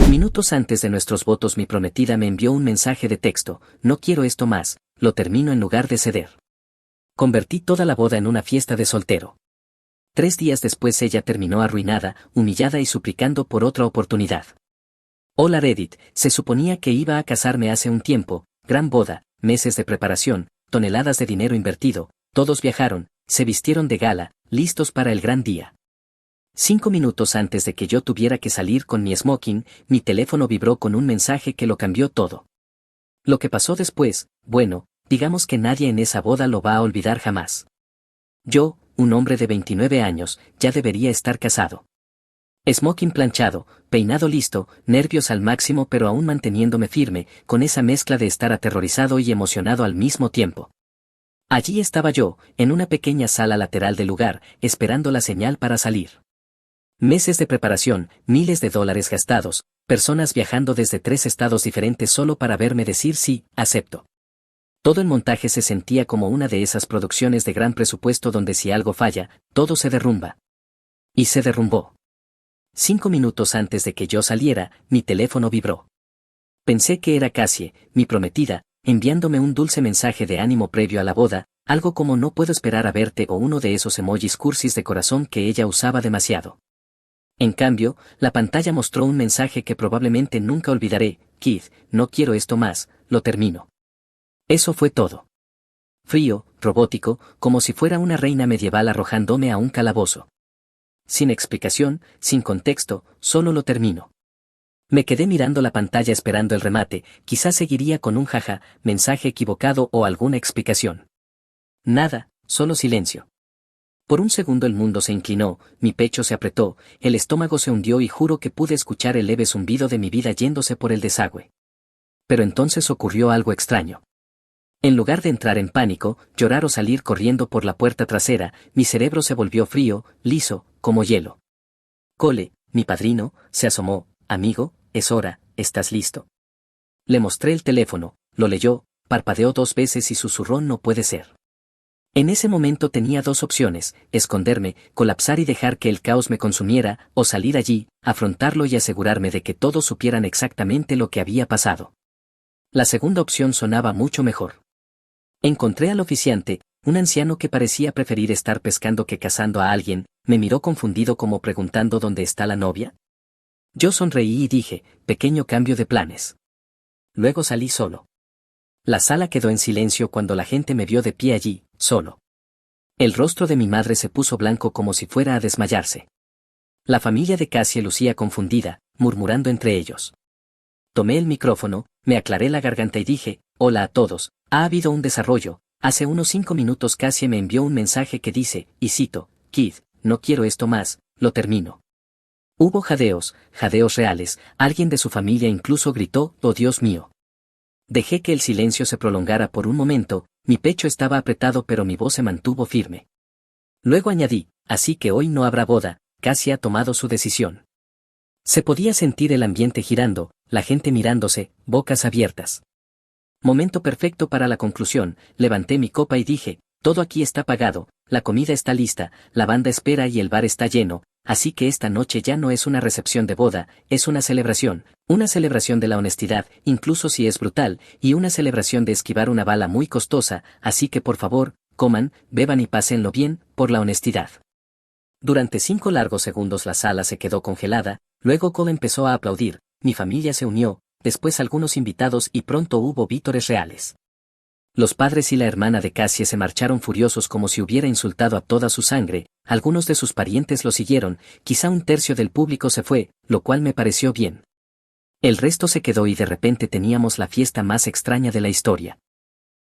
Minutos antes de nuestros votos mi prometida me envió un mensaje de texto: no quiero esto más, lo termino en lugar de ceder. Convertí toda la boda en una fiesta de soltero. 3 días después ella terminó arruinada, humillada y suplicando por otra oportunidad. Hola Reddit, se suponía que iba a casarme hace un tiempo, gran boda, meses de preparación, toneladas de dinero invertido, todos viajaron, se vistieron de gala, listos para el gran día. 5 minutos antes de que yo tuviera que salir con mi smoking, mi teléfono vibró con un mensaje que lo cambió todo. Lo que pasó después, bueno, digamos que nadie en esa boda lo va a olvidar jamás. Yo, un hombre de 29 años, ya debería estar casado. Smoking planchado, peinado listo, nervios al máximo pero aún manteniéndome firme, con esa mezcla de estar aterrorizado y emocionado al mismo tiempo. Allí estaba yo, en una pequeña sala lateral del lugar, esperando la señal para salir. Meses de preparación, miles de dólares gastados, personas viajando desde 3 estados diferentes solo para verme decir sí, acepto. Todo el montaje se sentía como una de esas producciones de gran presupuesto donde si algo falla, todo se derrumba. Y se derrumbó. 5 minutos antes de que yo saliera, mi teléfono vibró. Pensé que era Cassie, mi prometida, enviándome un dulce mensaje de ánimo previo a la boda, algo como no puedo esperar a verte o uno de esos emojis cursis de corazón que ella usaba demasiado. En cambio, la pantalla mostró un mensaje que probablemente nunca olvidaré: Keith, no quiero esto más, lo termino. Eso fue todo. Frío, robótico, como si fuera una reina medieval arrojándome a un calabozo. Sin explicación, sin contexto, solo lo termino. Me quedé mirando la pantalla esperando el remate, quizás seguiría con un jaja, mensaje equivocado o alguna explicación. Nada, solo silencio. Por un segundo el mundo se inclinó, mi pecho se apretó, el estómago se hundió y juro que pude escuchar el leve zumbido de mi vida yéndose por el desagüe. Pero entonces ocurrió algo extraño. En lugar de entrar en pánico, llorar o salir corriendo por la puerta trasera, mi cerebro se volvió frío, liso, como hielo. Cole, mi padrino, se asomó: amigo, es hora, ¿estás listo? Le mostré el teléfono, lo leyó, parpadeó 2 veces y susurró: no puede ser. En ese momento tenía 2 opciones: esconderme, colapsar y dejar que el caos me consumiera, o salir allí, afrontarlo y asegurarme de que todos supieran exactamente lo que había pasado. La segunda opción sonaba mucho mejor. Encontré al oficiante, un anciano que parecía preferir estar pescando que cazando a alguien, me miró confundido como preguntando: ¿dónde está la novia? Yo sonreí y dije: pequeño cambio de planes. Luego salí solo. La sala quedó en silencio cuando la gente me vio de pie allí, solo. El rostro de mi madre se puso blanco como si fuera a desmayarse. La familia de Cassie lucía confundida, murmurando entre ellos. Tomé el micrófono, me aclaré la garganta y dije: hola a todos, ha habido un desarrollo. Hace unos 5 minutos Cassie me envió un mensaje que dice, y cito: Keith, no quiero esto más, lo termino. Hubo jadeos reales, alguien de su familia incluso gritó: oh Dios mío. Dejé que el silencio se prolongara por un momento, mi pecho estaba apretado pero mi voz se mantuvo firme. Luego añadí: así que hoy no habrá boda, Cassie ha tomado su decisión. Se podía sentir el ambiente girando, la gente mirándose, bocas abiertas. Momento perfecto para la conclusión, levanté mi copa y dije: todo aquí está pagado, la comida está lista, la banda espera y el bar está lleno, así que esta noche ya no es una recepción de boda, es una celebración de la honestidad, incluso si es brutal, y una celebración de esquivar una bala muy costosa, así que por favor, coman, beban y pásenlo bien, por la honestidad. Durante 5 largos segundos la sala se quedó congelada, luego Cole empezó a aplaudir, mi familia se unió, después algunos invitados y pronto hubo vítores reales. Los padres y la hermana de Cassie se marcharon furiosos como si hubiera insultado a toda su sangre, algunos de sus parientes lo siguieron, quizá 1/3 del público se fue, lo cual me pareció bien. El resto se quedó y de repente teníamos la fiesta más extraña de la historia.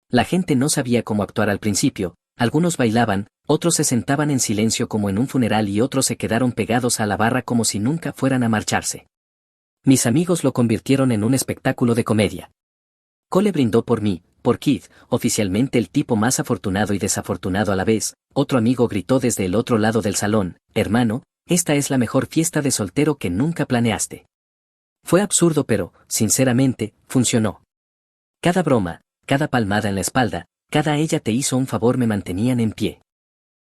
La gente no sabía cómo actuar al principio, algunos bailaban, otros se sentaban en silencio como en un funeral y otros se quedaron pegados a la barra como si nunca fueran a marcharse. Mis amigos lo convirtieron en un espectáculo de comedia. Cole brindó por mí, por Keith, oficialmente el tipo más afortunado y desafortunado a la vez. Otro amigo gritó desde el otro lado del salón: hermano, esta es la mejor fiesta de soltero que nunca planeaste. Fue absurdo pero, sinceramente, funcionó. Cada broma, cada palmada en la espalda, cada ella te hizo un favor me mantenían en pie.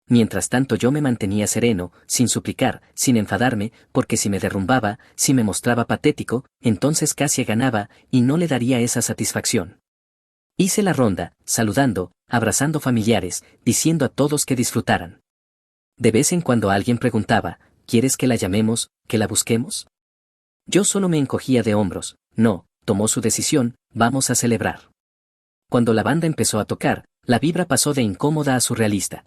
Mientras tanto yo me mantenía sereno, sin suplicar, sin enfadarme, porque si me derrumbaba, si me mostraba patético, entonces Cassie ganaba, y no le daría esa satisfacción. Hice la ronda, saludando, abrazando familiares, diciendo a todos que disfrutaran. De vez en cuando alguien preguntaba, ¿quieres que la llamemos, que la busquemos? Yo solo me encogía de hombros, no, tomó su decisión, vamos a celebrar. Cuando la banda empezó a tocar, la vibra pasó de incómoda a surrealista.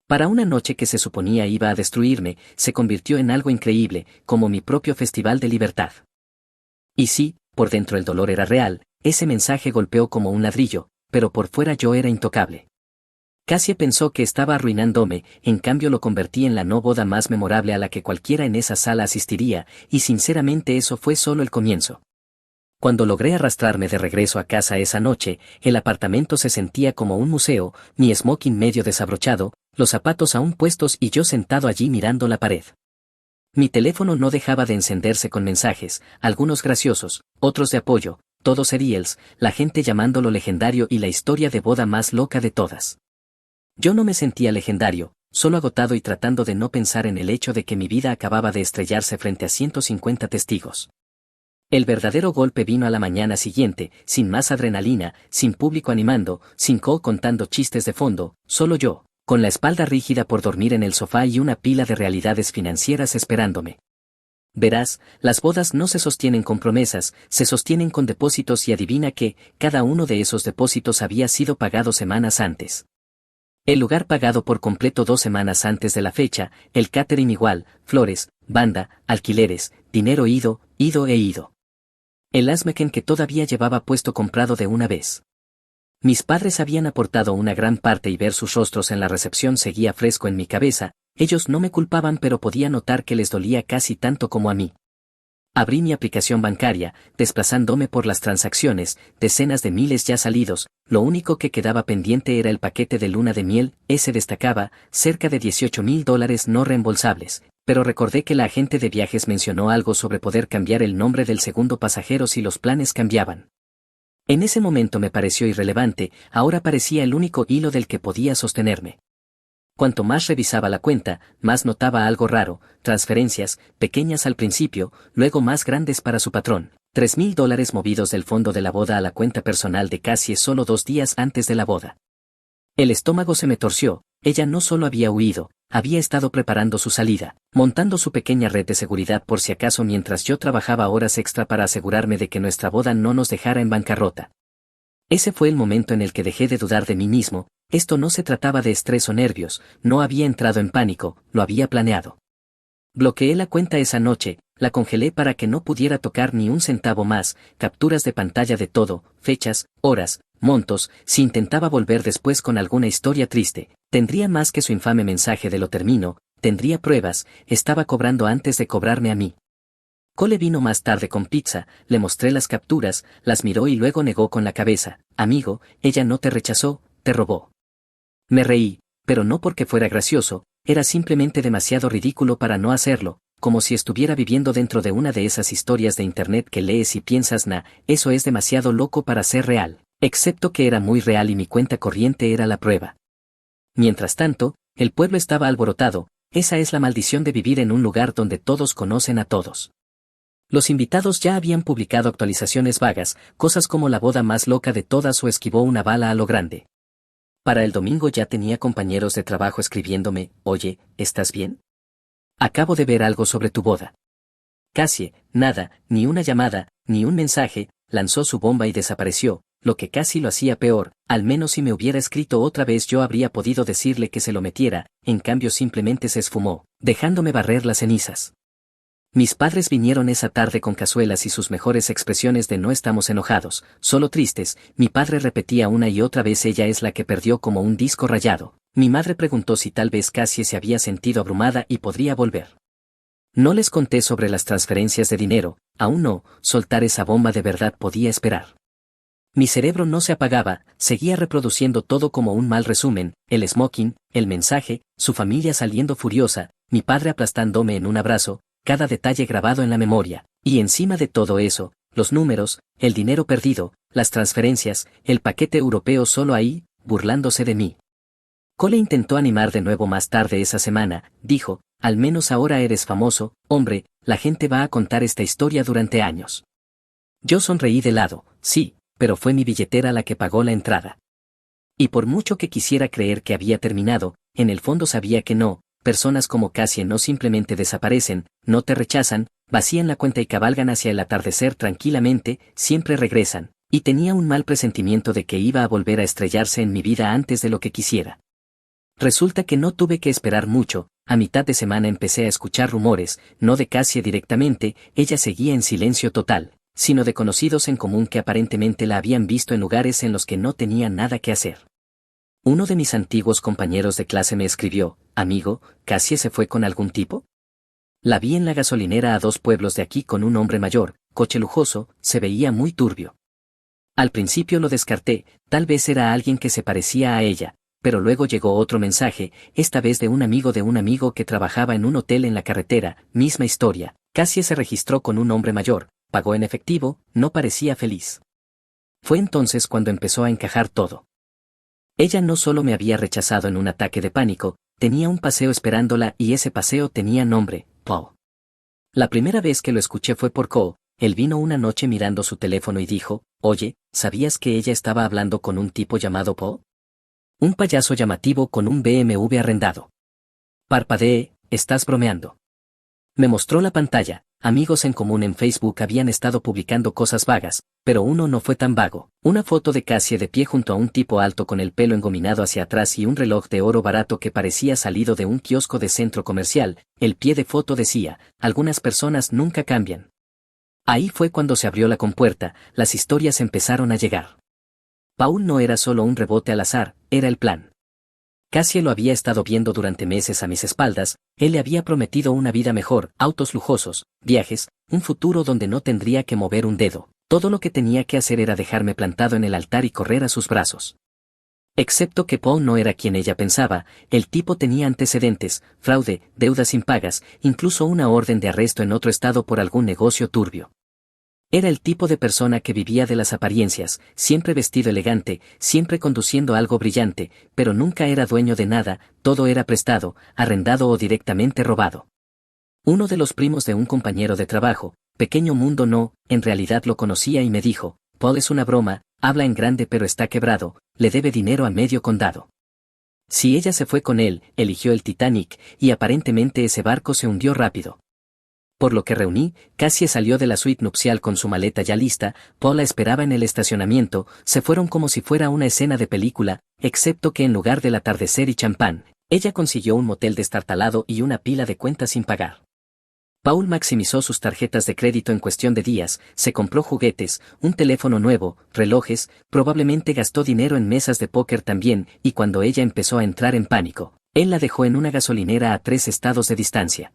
Para una noche que se suponía iba a destruirme, se convirtió en algo increíble, como mi propio festival de libertad. Y sí, por dentro el dolor era real, ese mensaje golpeó como un ladrillo, pero por fuera yo era intocable. Cassie pensó que estaba arruinándome, en cambio lo convertí en la no boda más memorable a la que cualquiera en esa sala asistiría, y sinceramente eso fue solo el comienzo. Cuando logré arrastrarme de regreso a casa esa noche, el apartamento se sentía como un museo, mi smoking medio desabrochado, los zapatos aún puestos y yo sentado allí mirando la pared. Mi teléfono no dejaba de encenderse con mensajes, algunos graciosos, otros de apoyo, todos serials, la gente llamándolo legendario y la historia de boda más loca de todas. Yo no me sentía legendario, solo agotado y tratando de no pensar en el hecho de que mi vida acababa de estrellarse frente a 150 testigos. El verdadero golpe vino a la mañana siguiente, sin más adrenalina, sin público animando, sin Cole contando chistes de fondo, solo yo, con la espalda rígida por dormir en el sofá y una pila de realidades financieras esperándome. Verás, las bodas no se sostienen con promesas, se sostienen con depósitos y adivina que, cada uno de esos depósitos había sido pagado semanas antes. El lugar pagado por completo 2 semanas antes de la fecha, el catering igual, flores, banda, alquileres, dinero ido e ido. El asmeken que todavía llevaba puesto comprado de una vez. Mis padres habían aportado una gran parte y ver sus rostros en la recepción seguía fresco en mi cabeza, ellos no me culpaban pero podía notar que les dolía casi tanto como a mí. Abrí mi aplicación bancaria, desplazándome por las transacciones, decenas de miles ya salidos, lo único que quedaba pendiente era el paquete de luna de miel, ese destacaba, cerca de $18,000 no reembolsables, pero recordé que la agente de viajes mencionó algo sobre poder cambiar el nombre del segundo pasajero si los planes cambiaban. En ese momento me pareció irrelevante, ahora parecía el único hilo del que podía sostenerme. Cuanto más revisaba la cuenta, más notaba algo raro, transferencias, pequeñas al principio, luego más grandes para su patrón, $3,000 movidos del fondo de la boda a la cuenta personal de Cassie solo 2 días antes de la boda. El estómago se me torció, ella no solo había huido, había estado preparando su salida, montando su pequeña red de seguridad por si acaso mientras yo trabajaba horas extra para asegurarme de que nuestra boda no nos dejara en bancarrota. Ese fue el momento en el que dejé de dudar de mí mismo, esto no se trataba de estrés o nervios, no había entrado en pánico, lo había planeado. Bloqueé la cuenta esa noche, la congelé para que no pudiera tocar ni un centavo más, capturas de pantalla de todo, fechas, horas, montos, si intentaba volver después con alguna historia triste, tendría más que su infame mensaje de lo termino, tendría pruebas, estaba cobrando antes de cobrarme a mí. Cole vino más tarde con pizza, le mostré las capturas, las miró y luego negó con la cabeza, amigo, ella no te rechazó, te robó. Me reí, pero no porque fuera gracioso, era simplemente demasiado ridículo para no hacerlo, como si estuviera viviendo dentro de una de esas historias de internet que lees y piensas eso es demasiado loco para ser real, excepto que era muy real y mi cuenta corriente era la prueba. Mientras tanto, el pueblo estaba alborotado, esa es la maldición de vivir en un lugar donde todos conocen a todos. Los invitados ya habían publicado actualizaciones vagas, cosas como la boda más loca de todas o esquivó una bala a lo grande. Para el domingo ya tenía compañeros de trabajo escribiéndome, oye, ¿estás bien? Acabo de ver algo sobre tu boda. Cassie, nada, ni una llamada, ni un mensaje, lanzó su bomba y desapareció, lo que casi lo hacía peor, al menos si me hubiera escrito otra vez yo habría podido decirle que se lo metiera, en cambio simplemente se esfumó, dejándome barrer las cenizas. Mis padres vinieron esa tarde con cazuelas y sus mejores expresiones de no estamos enojados, solo tristes, mi padre repetía una y otra vez ella es la que perdió como un disco rayado, mi madre preguntó si tal vez Cassie se había sentido abrumada y podría volver. No les conté sobre las transferencias de dinero, aún no, soltar esa bomba de verdad podía esperar. Mi cerebro no se apagaba, seguía reproduciendo todo como un mal resumen, el smoking, el mensaje, su familia saliendo furiosa, mi padre aplastándome en un abrazo, cada detalle grabado en la memoria, y encima de todo eso, los números, el dinero perdido, las transferencias, el paquete europeo solo ahí, burlándose de mí. Cole intentó animar de nuevo más tarde esa semana, dijo, al menos ahora eres famoso, hombre, la gente va a contar esta historia durante años. Yo sonreí de lado, sí, pero fue mi billetera la que pagó la entrada. Y por mucho que quisiera creer que había terminado, en el fondo sabía que no, personas como Cassie no simplemente desaparecen, no te rechazan, vacían la cuenta y cabalgan hacia el atardecer tranquilamente, siempre regresan, y tenía un mal presentimiento de que iba a volver a estrellarse en mi vida antes de lo que quisiera. Resulta que no tuve que esperar mucho, a mitad de semana empecé a escuchar rumores, no de Cassie directamente, ella seguía en silencio total, sino de conocidos en común que aparentemente la habían visto en lugares en los que no tenía nada que hacer. Uno de mis antiguos compañeros de clase me escribió, amigo, ¿Cassie se fue con algún tipo? La vi en la gasolinera a 2 pueblos de aquí con un hombre mayor, coche lujoso, se veía muy turbio. Al principio lo descarté, tal vez era alguien que se parecía a ella, pero luego llegó otro mensaje, esta vez de un amigo que trabajaba en un hotel en la carretera, misma historia, Cassie se registró con un hombre mayor, pagó en efectivo, no parecía feliz. Fue entonces cuando empezó a encajar todo. Ella no solo me había rechazado en un ataque de pánico, tenía un paseo esperándola y ese paseo tenía nombre, Paul. La primera vez que lo escuché fue por Cole, él vino una noche mirando su teléfono y dijo, oye, ¿sabías que ella estaba hablando con un tipo llamado Paul? Un payaso llamativo con un BMW arrendado. Parpadeé, estás bromeando. Me mostró la pantalla, amigos en común en Facebook habían estado publicando cosas vagas, pero uno no fue tan vago. Una foto de Cassie de pie junto a un tipo alto con el pelo engominado hacia atrás y un reloj de oro barato que parecía salido de un kiosco de centro comercial, el pie de foto decía, algunas personas nunca cambian. Ahí fue cuando se abrió la compuerta, las historias empezaron a llegar. Paul no era solo un rebote al azar, era el plan. Cassie lo había estado viendo durante meses a mis espaldas, él le había prometido una vida mejor, autos lujosos, viajes, un futuro donde no tendría que mover un dedo. Todo lo que tenía que hacer era dejarme plantado en el altar y correr a sus brazos. Excepto que Paul no era quien ella pensaba, el tipo tenía antecedentes, fraude, deudas impagas, incluso una orden de arresto en otro estado por algún negocio turbio. Era el tipo de persona que vivía de las apariencias, siempre vestido elegante, siempre conduciendo algo brillante, pero nunca era dueño de nada, todo era prestado, arrendado o directamente robado. Uno de los primos de un compañero de trabajo, pequeño mundo no, en realidad lo conocía y me dijo, Paul es una broma, habla en grande pero está quebrado, le debe dinero a medio condado. Si ella se fue con él, eligió el Titanic, y aparentemente ese barco se hundió rápido. Por lo que reuní, Cassie salió de la suite nupcial con su maleta ya lista, Paul la esperaba en el estacionamiento, se fueron como si fuera una escena de película, excepto que en lugar del atardecer y champán, ella consiguió un motel destartalado y una pila de cuentas sin pagar. Paul maximizó sus tarjetas de crédito en cuestión de días, se compró juguetes, un teléfono nuevo, relojes, probablemente gastó dinero en mesas de póker también, y cuando ella empezó a entrar en pánico, él la dejó en una gasolinera a 3 estados de distancia.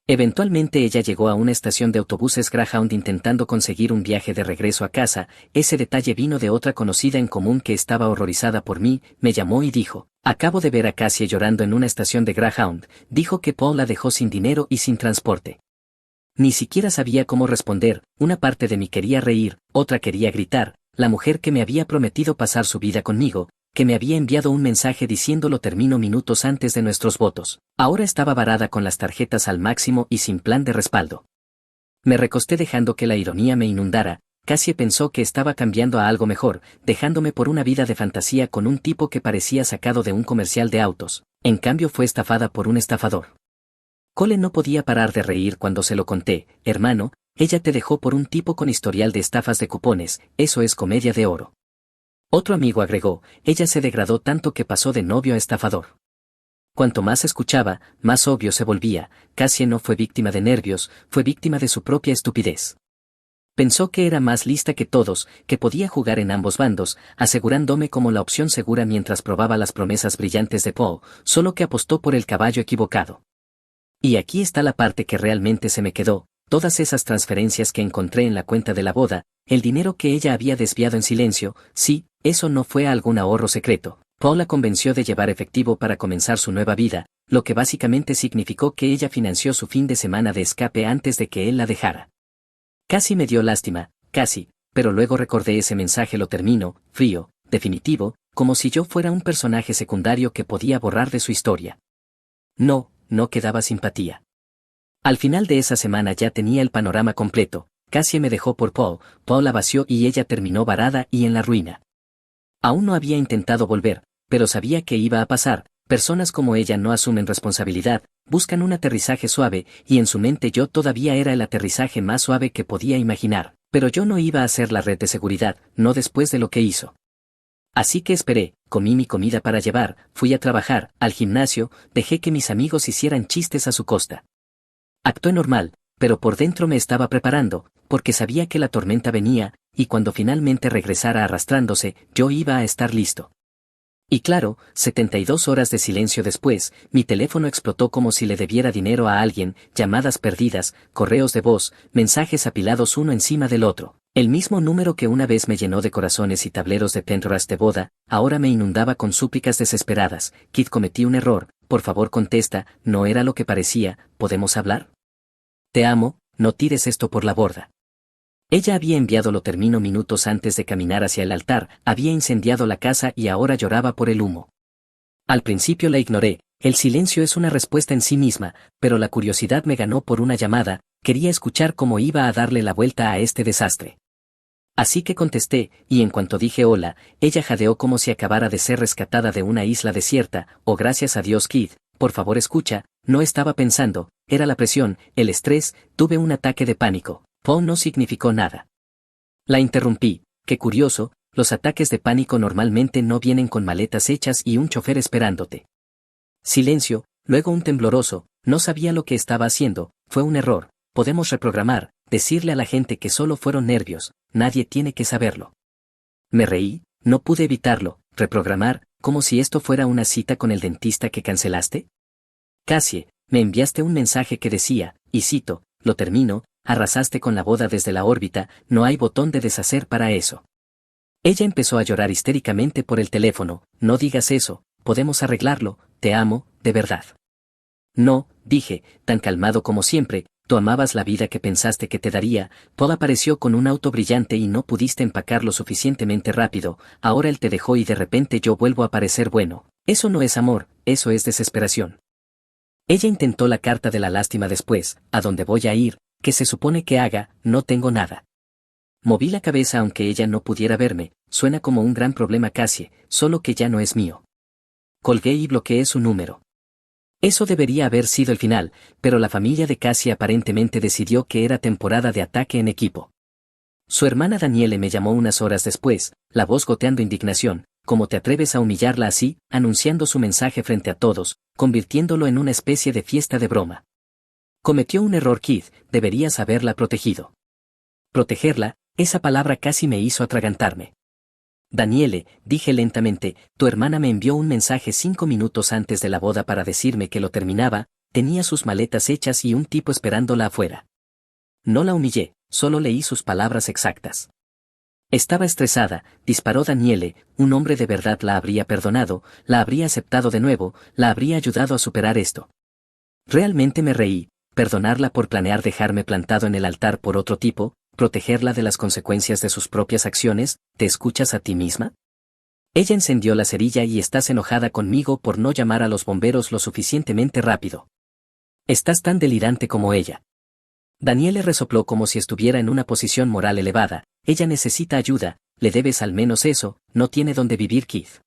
Eventualmente ella llegó a una estación de autobuses Greyhound intentando conseguir un viaje de regreso a casa, ese detalle vino de otra conocida en común que estaba horrorizada por mí, me llamó y dijo, acabo de ver a Cassie llorando en una estación de Greyhound, dijo que Paul la dejó sin dinero y sin transporte. Ni siquiera sabía cómo responder, una parte de mí quería reír, otra quería gritar, la mujer que me había prometido pasar su vida conmigo, que me había enviado un mensaje diciéndolo termino minutos antes de nuestros votos, ahora estaba varada con las tarjetas al máximo y sin plan de respaldo. Me recosté dejando que la ironía me inundara, Cassie pensó que estaba cambiando a algo mejor, dejándome por una vida de fantasía con un tipo que parecía sacado de un comercial de autos, en cambio fue estafada por un estafador. Cole no podía parar de reír cuando se lo conté, hermano, ella te dejó por un tipo con historial de estafas de cupones, eso es comedia de oro. Otro amigo agregó, ella se degradó tanto que pasó de novio a estafador. Cuanto más escuchaba, más obvio se volvía, Cassie no fue víctima de nervios, fue víctima de su propia estupidez. Pensó que era más lista que todos, que podía jugar en ambos bandos, asegurándome como la opción segura mientras probaba las promesas brillantes de Paul, solo que apostó por el caballo equivocado. Y aquí está la parte que realmente se me quedó, todas esas transferencias que encontré en la cuenta de la boda, el dinero que ella había desviado en silencio, sí, eso no fue algún ahorro secreto. Paul la convenció de llevar efectivo para comenzar su nueva vida, lo que básicamente significó que ella financió su fin de semana de escape antes de que él la dejara. Casi me dio lástima, casi, pero luego recordé ese mensaje lo termino, frío, definitivo, como si yo fuera un personaje secundario que podía borrar de su historia. No quedaba simpatía. Al final de esa semana ya tenía el panorama completo. Cassie me dejó por Paul la vació y ella terminó varada y en la ruina. Aún no había intentado volver, pero sabía que iba a pasar. Personas como ella no asumen responsabilidad, buscan un aterrizaje suave, y en su mente yo todavía era el aterrizaje más suave que podía imaginar, pero yo no iba a ser la red de seguridad, no después de lo que hizo. Así que esperé, comí mi comida para llevar, fui a trabajar, al gimnasio, dejé que mis amigos hicieran chistes a su costa. Actué normal, pero por dentro me estaba preparando, porque sabía que la tormenta venía, y cuando finalmente regresara arrastrándose, yo iba a estar listo. Y claro, 72 horas de silencio después, mi teléfono explotó como si le debiera dinero a alguien, llamadas perdidas, correos de voz, mensajes apilados uno encima del otro. El mismo número que una vez me llenó de corazones y tableros de Pinterest de boda, ahora me inundaba con súplicas desesperadas. Kid, cometí un error, por favor contesta, no era lo que parecía, ¿podemos hablar? Te amo, no tires esto por la borda. Ella había enviado lo termino minutos antes de caminar hacia el altar, había incendiado la casa y ahora lloraba por el humo. Al principio la ignoré, el silencio es una respuesta en sí misma, pero la curiosidad me ganó por una llamada, quería escuchar cómo iba a darle la vuelta a este desastre. Así que contesté, y en cuanto dije hola, ella jadeó como si acabara de ser rescatada de una isla desierta. Oh, gracias a Dios, Kid, por favor escucha, no estaba pensando, era la presión, el estrés, tuve un ataque de pánico. Paul no significó nada. La interrumpí, qué curioso, los ataques de pánico normalmente no vienen con maletas hechas y un chofer esperándote. Silencio, luego un tembloroso, no sabía lo que estaba haciendo, fue un error, podemos reprogramar, decirle a la gente que solo fueron nervios, nadie tiene que saberlo. Me reí, no pude evitarlo, reprogramar, como si esto fuera una cita con el dentista que cancelaste. Cassie, me enviaste un mensaje que decía, y cito, lo termino, arrasaste con la boda desde la órbita, no hay botón de deshacer para eso. Ella empezó a llorar histéricamente por el teléfono, no digas eso, podemos arreglarlo, te amo, de verdad. No, dije, tan calmado como siempre, tú amabas la vida que pensaste que te daría. Paul apareció con un auto brillante y no pudiste empacarlo suficientemente rápido, ahora él te dejó y de repente yo vuelvo a parecer bueno. Eso no es amor, eso es desesperación. Ella intentó la carta de la lástima después, ¿a dónde voy a ir? ¿Qué se supone que haga? No tengo nada. Moví la cabeza aunque ella no pudiera verme, suena como un gran problema Cassie, solo que ya no es mío. Colgué y bloqueé su número. Eso debería haber sido el final, pero la familia de Cassie aparentemente decidió que era temporada de ataque en equipo. Su hermana Daniele me llamó unas horas después, la voz goteando indignación, ¿cómo te atreves a humillarla así?, anunciando su mensaje frente a todos, convirtiéndolo en una especie de fiesta de broma. Cometió un error Kid, deberías haberla protegido. Protegerla, esa palabra casi me hizo atragantarme. Daniele, dije lentamente, tu hermana me envió un mensaje 5 minutos antes de la boda para decirme que lo terminaba, tenía sus maletas hechas y un tipo esperándola afuera. No la humillé, solo leí sus palabras exactas. Estaba estresada, disparó Daniele, un hombre de verdad la habría perdonado, la habría aceptado de nuevo, la habría ayudado a superar esto. Realmente me reí, perdonarla por planear dejarme plantado en el altar por otro tipo, protegerla de las consecuencias de sus propias acciones, ¿te escuchas a ti misma? Ella encendió la cerilla y estás enojada conmigo por no llamar a los bomberos lo suficientemente rápido. Estás tan delirante como ella. Daniele resopló como si estuviera en una posición moral elevada, ella necesita ayuda, le debes al menos eso, no tiene dónde vivir Keith.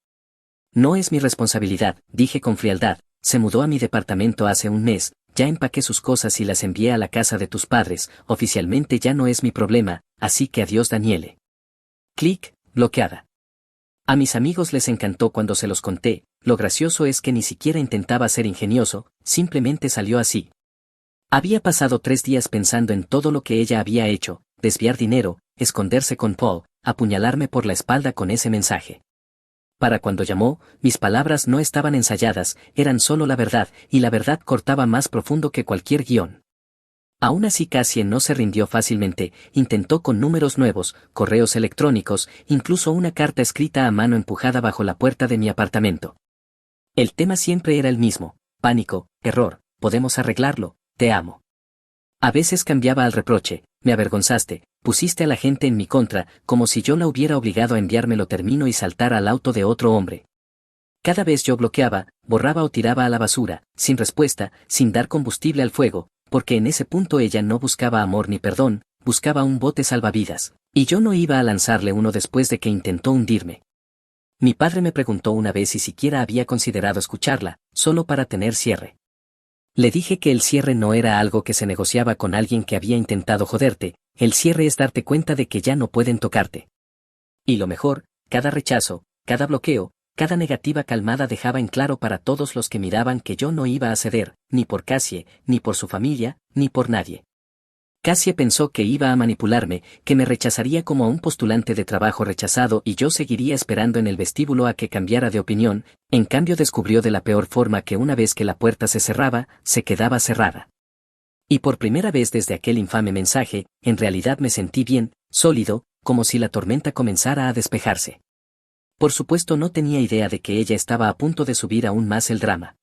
No es mi responsabilidad, dije con frialdad, se mudó a mi departamento hace un mes, ya empaqué sus cosas y las envié a la casa de tus padres, oficialmente ya no es mi problema, así que adiós Daniele. Clic, bloqueada. A mis amigos les encantó cuando se los conté, lo gracioso es que ni siquiera intentaba ser ingenioso, simplemente salió así. Había pasado 3 días pensando en todo lo que ella había hecho, desviar dinero, esconderse con Paul, apuñalarme por la espalda con ese mensaje. Para cuando llamó, mis palabras no estaban ensayadas, eran solo la verdad, y la verdad cortaba más profundo que cualquier guión. Aún así Cassie no se rindió fácilmente, intentó con números nuevos, correos electrónicos, incluso una carta escrita a mano empujada bajo la puerta de mi apartamento. El tema siempre era el mismo, pánico, error, podemos arreglarlo, te amo. A veces cambiaba al reproche, me avergonzaste, pusiste a la gente en mi contra, como si yo la hubiera obligado a enviarme, lo termino, y saltar al auto de otro hombre. Cada vez yo bloqueaba, borraba o tiraba a la basura, sin respuesta, sin dar combustible al fuego, porque en ese punto ella no buscaba amor ni perdón, buscaba un bote salvavidas, y yo no iba a lanzarle uno después de que intentó hundirme. Mi padre me preguntó una vez si siquiera había considerado escucharla, solo para tener cierre. Le dije que el cierre no era algo que se negociaba con alguien que había intentado joderte, el cierre es darte cuenta de que ya no pueden tocarte. Y lo mejor, cada rechazo, cada bloqueo, cada negativa calmada dejaba en claro para todos los que miraban que yo no iba a ceder, ni por Cassie, ni por su familia, ni por nadie. Cassie pensó que iba a manipularme, que me rechazaría como a un postulante de trabajo rechazado y yo seguiría esperando en el vestíbulo a que cambiara de opinión. En cambio descubrió de la peor forma que una vez que la puerta se cerraba, se quedaba cerrada. Y por primera vez desde aquel infame mensaje, en realidad me sentí bien, sólido, como si la tormenta comenzara a despejarse. Por supuesto no tenía idea de que ella estaba a punto de subir aún más el drama.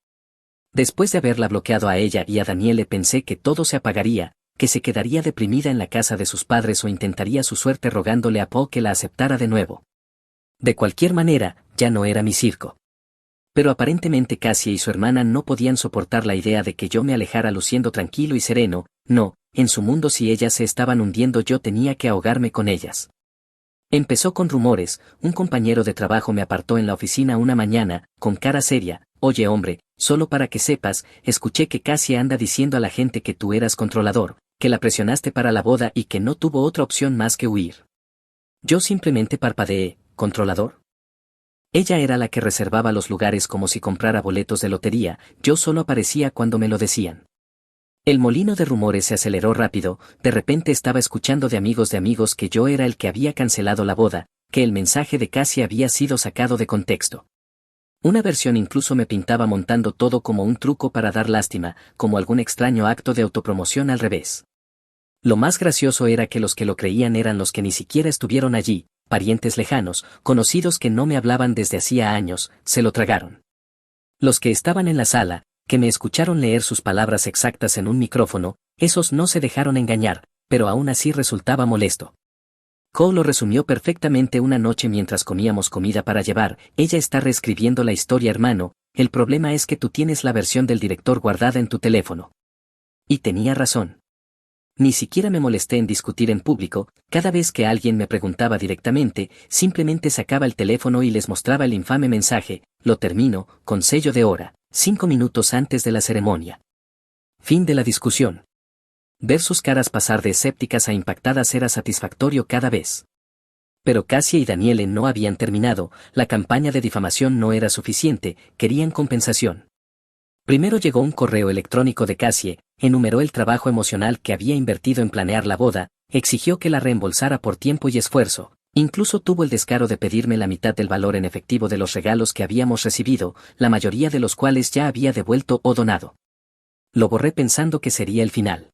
Después de haberla bloqueado a ella y a Daniele, pensé que todo se apagaría, que se quedaría deprimida en la casa de sus padres o intentaría su suerte rogándole a Paul que la aceptara de nuevo. De cualquier manera, ya no era mi circo. Pero aparentemente Cassie y su hermana no podían soportar la idea de que yo me alejara luciendo tranquilo y sereno. No, en su mundo si ellas se estaban hundiendo yo tenía que ahogarme con ellas. Empezó con rumores. Un compañero de trabajo me apartó en la oficina una mañana, con cara seria. Oye hombre, solo para que sepas, escuché que Cassie anda diciendo a la gente que tú eras controlador, que la presionaste para la boda y que no tuvo otra opción más que huir. Yo simplemente parpadeé. ¿Controlador? Ella era la que reservaba los lugares como si comprara boletos de lotería, yo solo aparecía cuando me lo decían. El molino de rumores se aceleró rápido, de repente estaba escuchando de amigos que yo era el que había cancelado la boda, que el mensaje de Cassie había sido sacado de contexto. Una versión incluso me pintaba montando todo como un truco para dar lástima, como algún extraño acto de autopromoción al revés. Lo más gracioso era que los que lo creían eran los que ni siquiera estuvieron allí, parientes lejanos, conocidos que no me hablaban desde hacía años, se lo tragaron. Los que estaban en la sala, que me escucharon leer sus palabras exactas en un micrófono, esos no se dejaron engañar, pero aún así resultaba molesto. Cole lo resumió perfectamente una noche mientras comíamos comida para llevar. Ella está reescribiendo la historia, hermano, el problema es que tú tienes la versión del director guardada en tu teléfono. Y tenía razón. Ni siquiera me molesté en discutir en público, cada vez que alguien me preguntaba directamente, simplemente sacaba el teléfono y les mostraba el infame mensaje, lo termino, con sello de hora, 5 minutos antes de la ceremonia. Fin de la discusión. Ver sus caras pasar de escépticas a impactadas era satisfactorio cada vez. Pero Cassie y Daniele no habían terminado, la campaña de difamación no era suficiente, querían compensación. Primero llegó un correo electrónico de Cassie, enumeró el trabajo emocional que había invertido en planear la boda, exigió que la reembolsara por tiempo y esfuerzo, incluso tuvo el descaro de pedirme la mitad del valor en efectivo de los regalos que habíamos recibido, la mayoría de los cuales ya había devuelto o donado. Lo borré pensando que sería el final.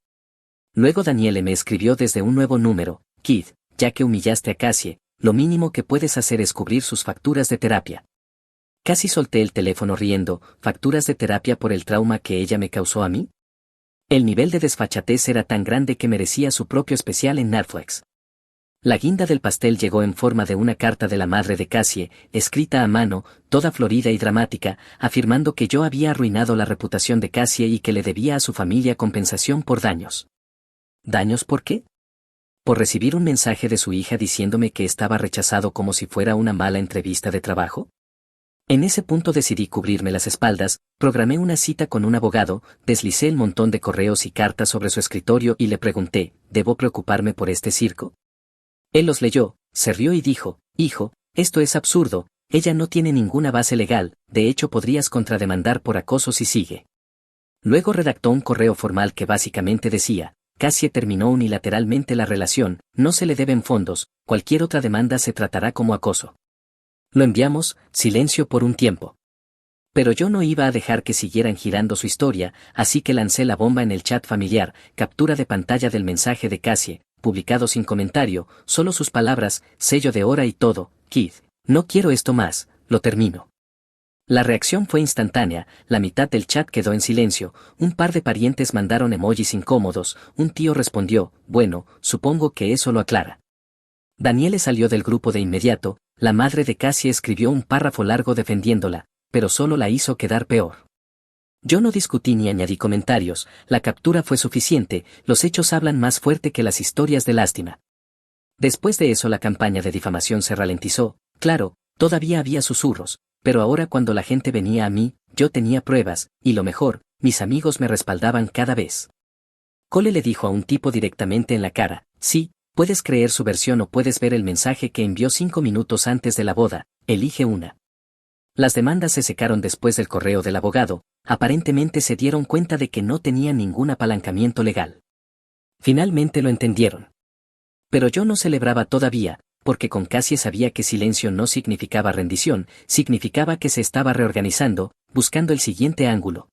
Luego Daniele me escribió desde un nuevo número, Keith, ya que humillaste a Cassie, lo mínimo que puedes hacer es cubrir sus facturas de terapia. Casi solté el teléfono riendo, ¿facturas de terapia por el trauma que ella me causó a mí? El nivel de desfachatez era tan grande que merecía su propio especial en Netflix. La guinda del pastel llegó en forma de una carta de la madre de Cassie, escrita a mano, toda florida y dramática, afirmando que yo había arruinado la reputación de Cassie y que le debía a su familia compensación por daños. ¿Daños por qué? ¿Por recibir un mensaje de su hija diciéndome que estaba rechazado como si fuera una mala entrevista de trabajo? En ese punto decidí cubrirme las espaldas, programé una cita con un abogado, deslicé el montón de correos y cartas sobre su escritorio y le pregunté, ¿debo preocuparme por este circo? Él los leyó, se rió y dijo, hijo, esto es absurdo, ella no tiene ninguna base legal, de hecho podrías contrademandar por acoso si sigue. Luego redactó un correo formal que básicamente decía, Cassie terminó unilateralmente la relación, no se le deben fondos, cualquier otra demanda se tratará como acoso. Lo enviamos, silencio por un tiempo. Pero yo no iba a dejar que siguieran girando su historia, así que lancé la bomba en el chat familiar, captura de pantalla del mensaje de Cassie, publicado sin comentario, solo sus palabras, sello de hora y todo, Keith, no quiero esto más, lo termino. La reacción fue instantánea, la mitad del chat quedó en silencio, un par de parientes mandaron emojis incómodos, un tío respondió, bueno, supongo que eso lo aclara. Daniele salió del grupo de inmediato, la madre de Cassie escribió un párrafo largo defendiéndola, pero solo la hizo quedar peor. Yo no discutí ni añadí comentarios, la captura fue suficiente, los hechos hablan más fuerte que las historias de lástima. Después de eso la campaña de difamación se ralentizó, claro, todavía había susurros, pero ahora cuando la gente venía a mí, yo tenía pruebas, y lo mejor, mis amigos me respaldaban cada vez. Cole le dijo a un tipo directamente en la cara, sí, puedes creer su versión o puedes ver el mensaje que envió 5 minutos antes de la boda, elige una. Las demandas se secaron después del correo del abogado, aparentemente se dieron cuenta de que no tenían ningún apalancamiento legal. Finalmente lo entendieron. Pero yo no celebraba todavía, porque con Cassie sabía que silencio no significaba rendición, significaba que se estaba reorganizando, buscando el siguiente ángulo.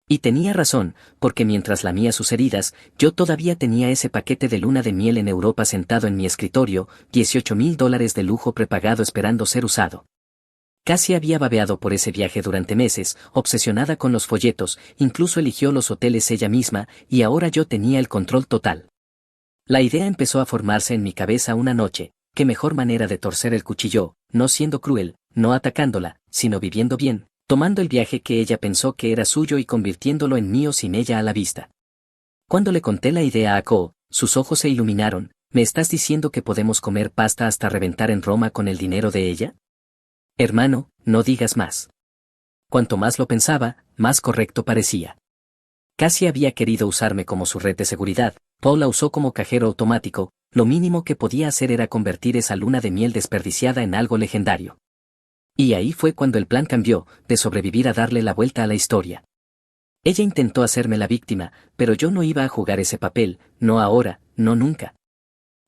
Y tenía razón, porque mientras lamía sus heridas, yo todavía tenía ese paquete de luna de miel en Europa sentado en mi escritorio, $18,000 de lujo prepagado esperando ser usado. Cassie había babeado por ese viaje durante meses, obsesionada con los folletos, incluso eligió los hoteles ella misma, y ahora yo tenía el control total. La idea empezó a formarse en mi cabeza una noche, qué mejor manera de torcer el cuchillo, no siendo cruel, no atacándola, sino viviendo bien, tomando el viaje que ella pensó que era suyo y convirtiéndolo en mío sin ella a la vista. Cuando le conté la idea a Ko, sus ojos se iluminaron, ¿me estás diciendo que podemos comer pasta hasta reventar en Roma con el dinero de ella? Hermano, no digas más. Cuanto más lo pensaba, más correcto parecía. Casi había querido usarme como su red de seguridad, Paul la usó como cajero automático, lo mínimo que podía hacer era convertir esa luna de miel desperdiciada en algo legendario. Y ahí fue cuando el plan cambió, de sobrevivir a darle la vuelta a la historia. Ella intentó hacerme la víctima, pero yo no iba a jugar ese papel, no ahora, no nunca.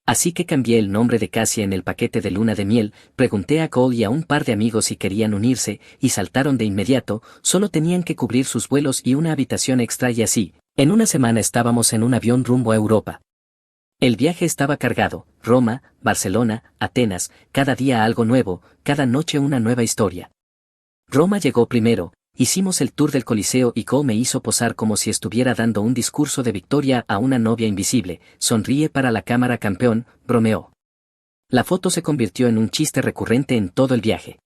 Así que cambié el nombre de Cassie en el paquete de luna de miel, pregunté a Cole y a un par de amigos si querían unirse, y saltaron de inmediato, solo tenían que cubrir sus vuelos y una habitación extra y así, en una semana estábamos en un avión rumbo a Europa. El viaje estaba cargado, Roma, Barcelona, Atenas, cada día algo nuevo, cada noche una nueva historia. Roma llegó primero, hicimos el tour del Coliseo y Cole me hizo posar como si estuviera dando un discurso de victoria a una novia invisible, sonríe para la cámara campeón, bromeó. La foto se convirtió en un chiste recurrente en todo el viaje.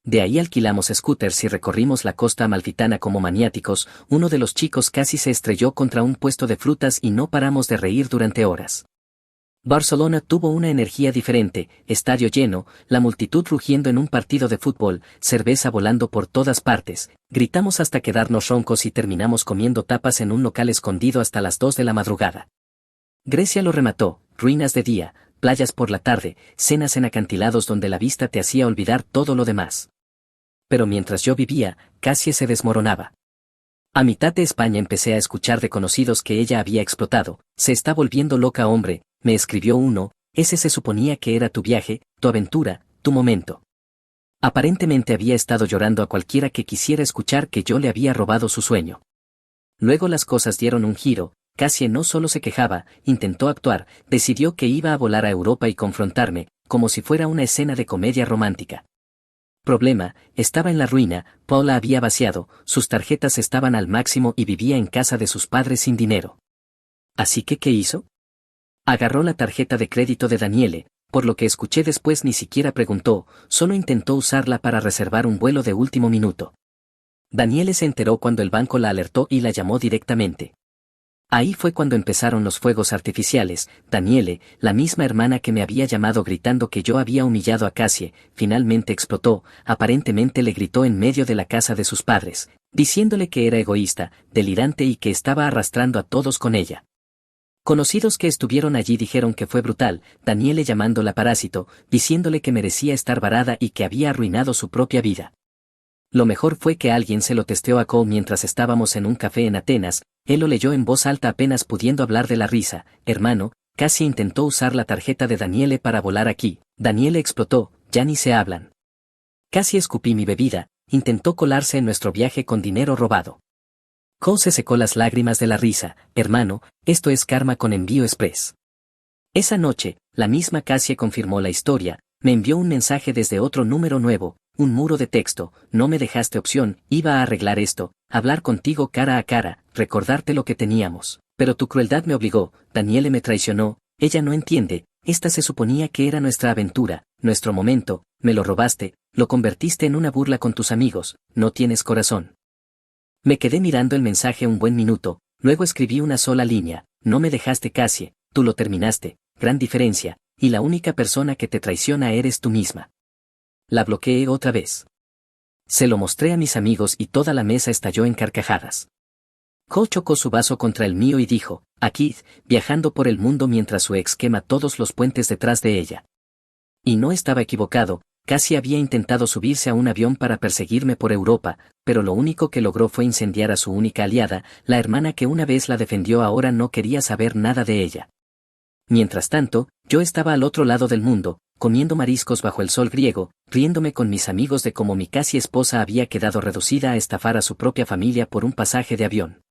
De ahí alquilamos scooters y recorrimos la costa amalfitana como maniáticos, uno de los chicos casi se estrelló contra un puesto de frutas y no paramos de reír durante horas. Barcelona tuvo una energía diferente, estadio lleno, la multitud rugiendo en un partido de fútbol, cerveza volando por todas partes, gritamos hasta quedarnos roncos y terminamos comiendo tapas en un local escondido hasta las 2 de la madrugada. Grecia lo remató, ruinas de día, playas por la tarde, cenas en acantilados donde la vista te hacía olvidar todo lo demás. Pero mientras yo vivía, casi se desmoronaba. A mitad de España empecé a escuchar de conocidos que ella había explotado, se está volviendo loca hombre, me escribió uno, ese se suponía que era tu viaje, tu aventura, tu momento. Aparentemente había estado llorando a cualquiera que quisiera escuchar que yo le había robado su sueño. Luego las cosas dieron un giro, Cassie no solo se quejaba, intentó actuar, decidió que iba a volar a Europa y confrontarme, como si fuera una escena de comedia romántica. Problema, estaba en la ruina, Paul la había vaciado, sus tarjetas estaban al máximo y vivía en casa de sus padres sin dinero. Así que, ¿qué hizo? Agarró la tarjeta de crédito de Daniele, por lo que escuché después ni siquiera preguntó, solo intentó usarla para reservar un vuelo de último minuto. Daniele se enteró cuando el banco la alertó y la llamó directamente. Ahí fue cuando empezaron los fuegos artificiales, Daniele, la misma hermana que me había llamado gritando que yo había humillado a Cassie, finalmente explotó, aparentemente le gritó en medio de la casa de sus padres, diciéndole que era egoísta, delirante y que estaba arrastrando a todos con ella. Conocidos que estuvieron allí dijeron que fue brutal, Daniele llamándola parásito, diciéndole que merecía estar varada y que había arruinado su propia vida. Lo mejor fue que alguien se lo testeó a Cole mientras estábamos en un café en Atenas, él lo leyó en voz alta apenas pudiendo hablar de la risa, hermano, casi intentó usar la tarjeta de Daniele para volar aquí, Daniele explotó, ya ni se hablan. Casi escupí mi bebida, intentó colarse en nuestro viaje con dinero robado. Cole se secó las lágrimas de la risa, hermano, esto es karma con envío express. Esa noche, la misma Cassie confirmó la historia, me envió un mensaje desde otro número nuevo, un muro de texto, no me dejaste opción, iba a arreglar esto, hablar contigo cara a cara, recordarte lo que teníamos. Pero tu crueldad me obligó, Daniele me traicionó, ella no entiende, esta se suponía que era nuestra aventura, nuestro momento, me lo robaste, lo convertiste en una burla con tus amigos, no tienes corazón. Me quedé mirando el mensaje un buen minuto, luego escribí una sola línea, no me dejaste Cassie, tú lo terminaste, gran diferencia, y la única persona que te traiciona eres tú misma. La bloqueé otra vez. Se lo mostré a mis amigos y toda la mesa estalló en carcajadas. Cole chocó su vaso contra el mío y dijo, a Keith, viajando por el mundo mientras su ex quema todos los puentes detrás de ella. Y no estaba equivocado, Cassie había intentado subirse a un avión para perseguirme por Europa, pero lo único que logró fue incendiar a su única aliada, la hermana que una vez la defendió ahora no quería saber nada de ella. Mientras tanto, yo estaba al otro lado del mundo, comiendo mariscos bajo el sol griego, riéndome con mis amigos de cómo mi casi esposa había quedado reducida a estafar a su propia familia por un pasaje de avión.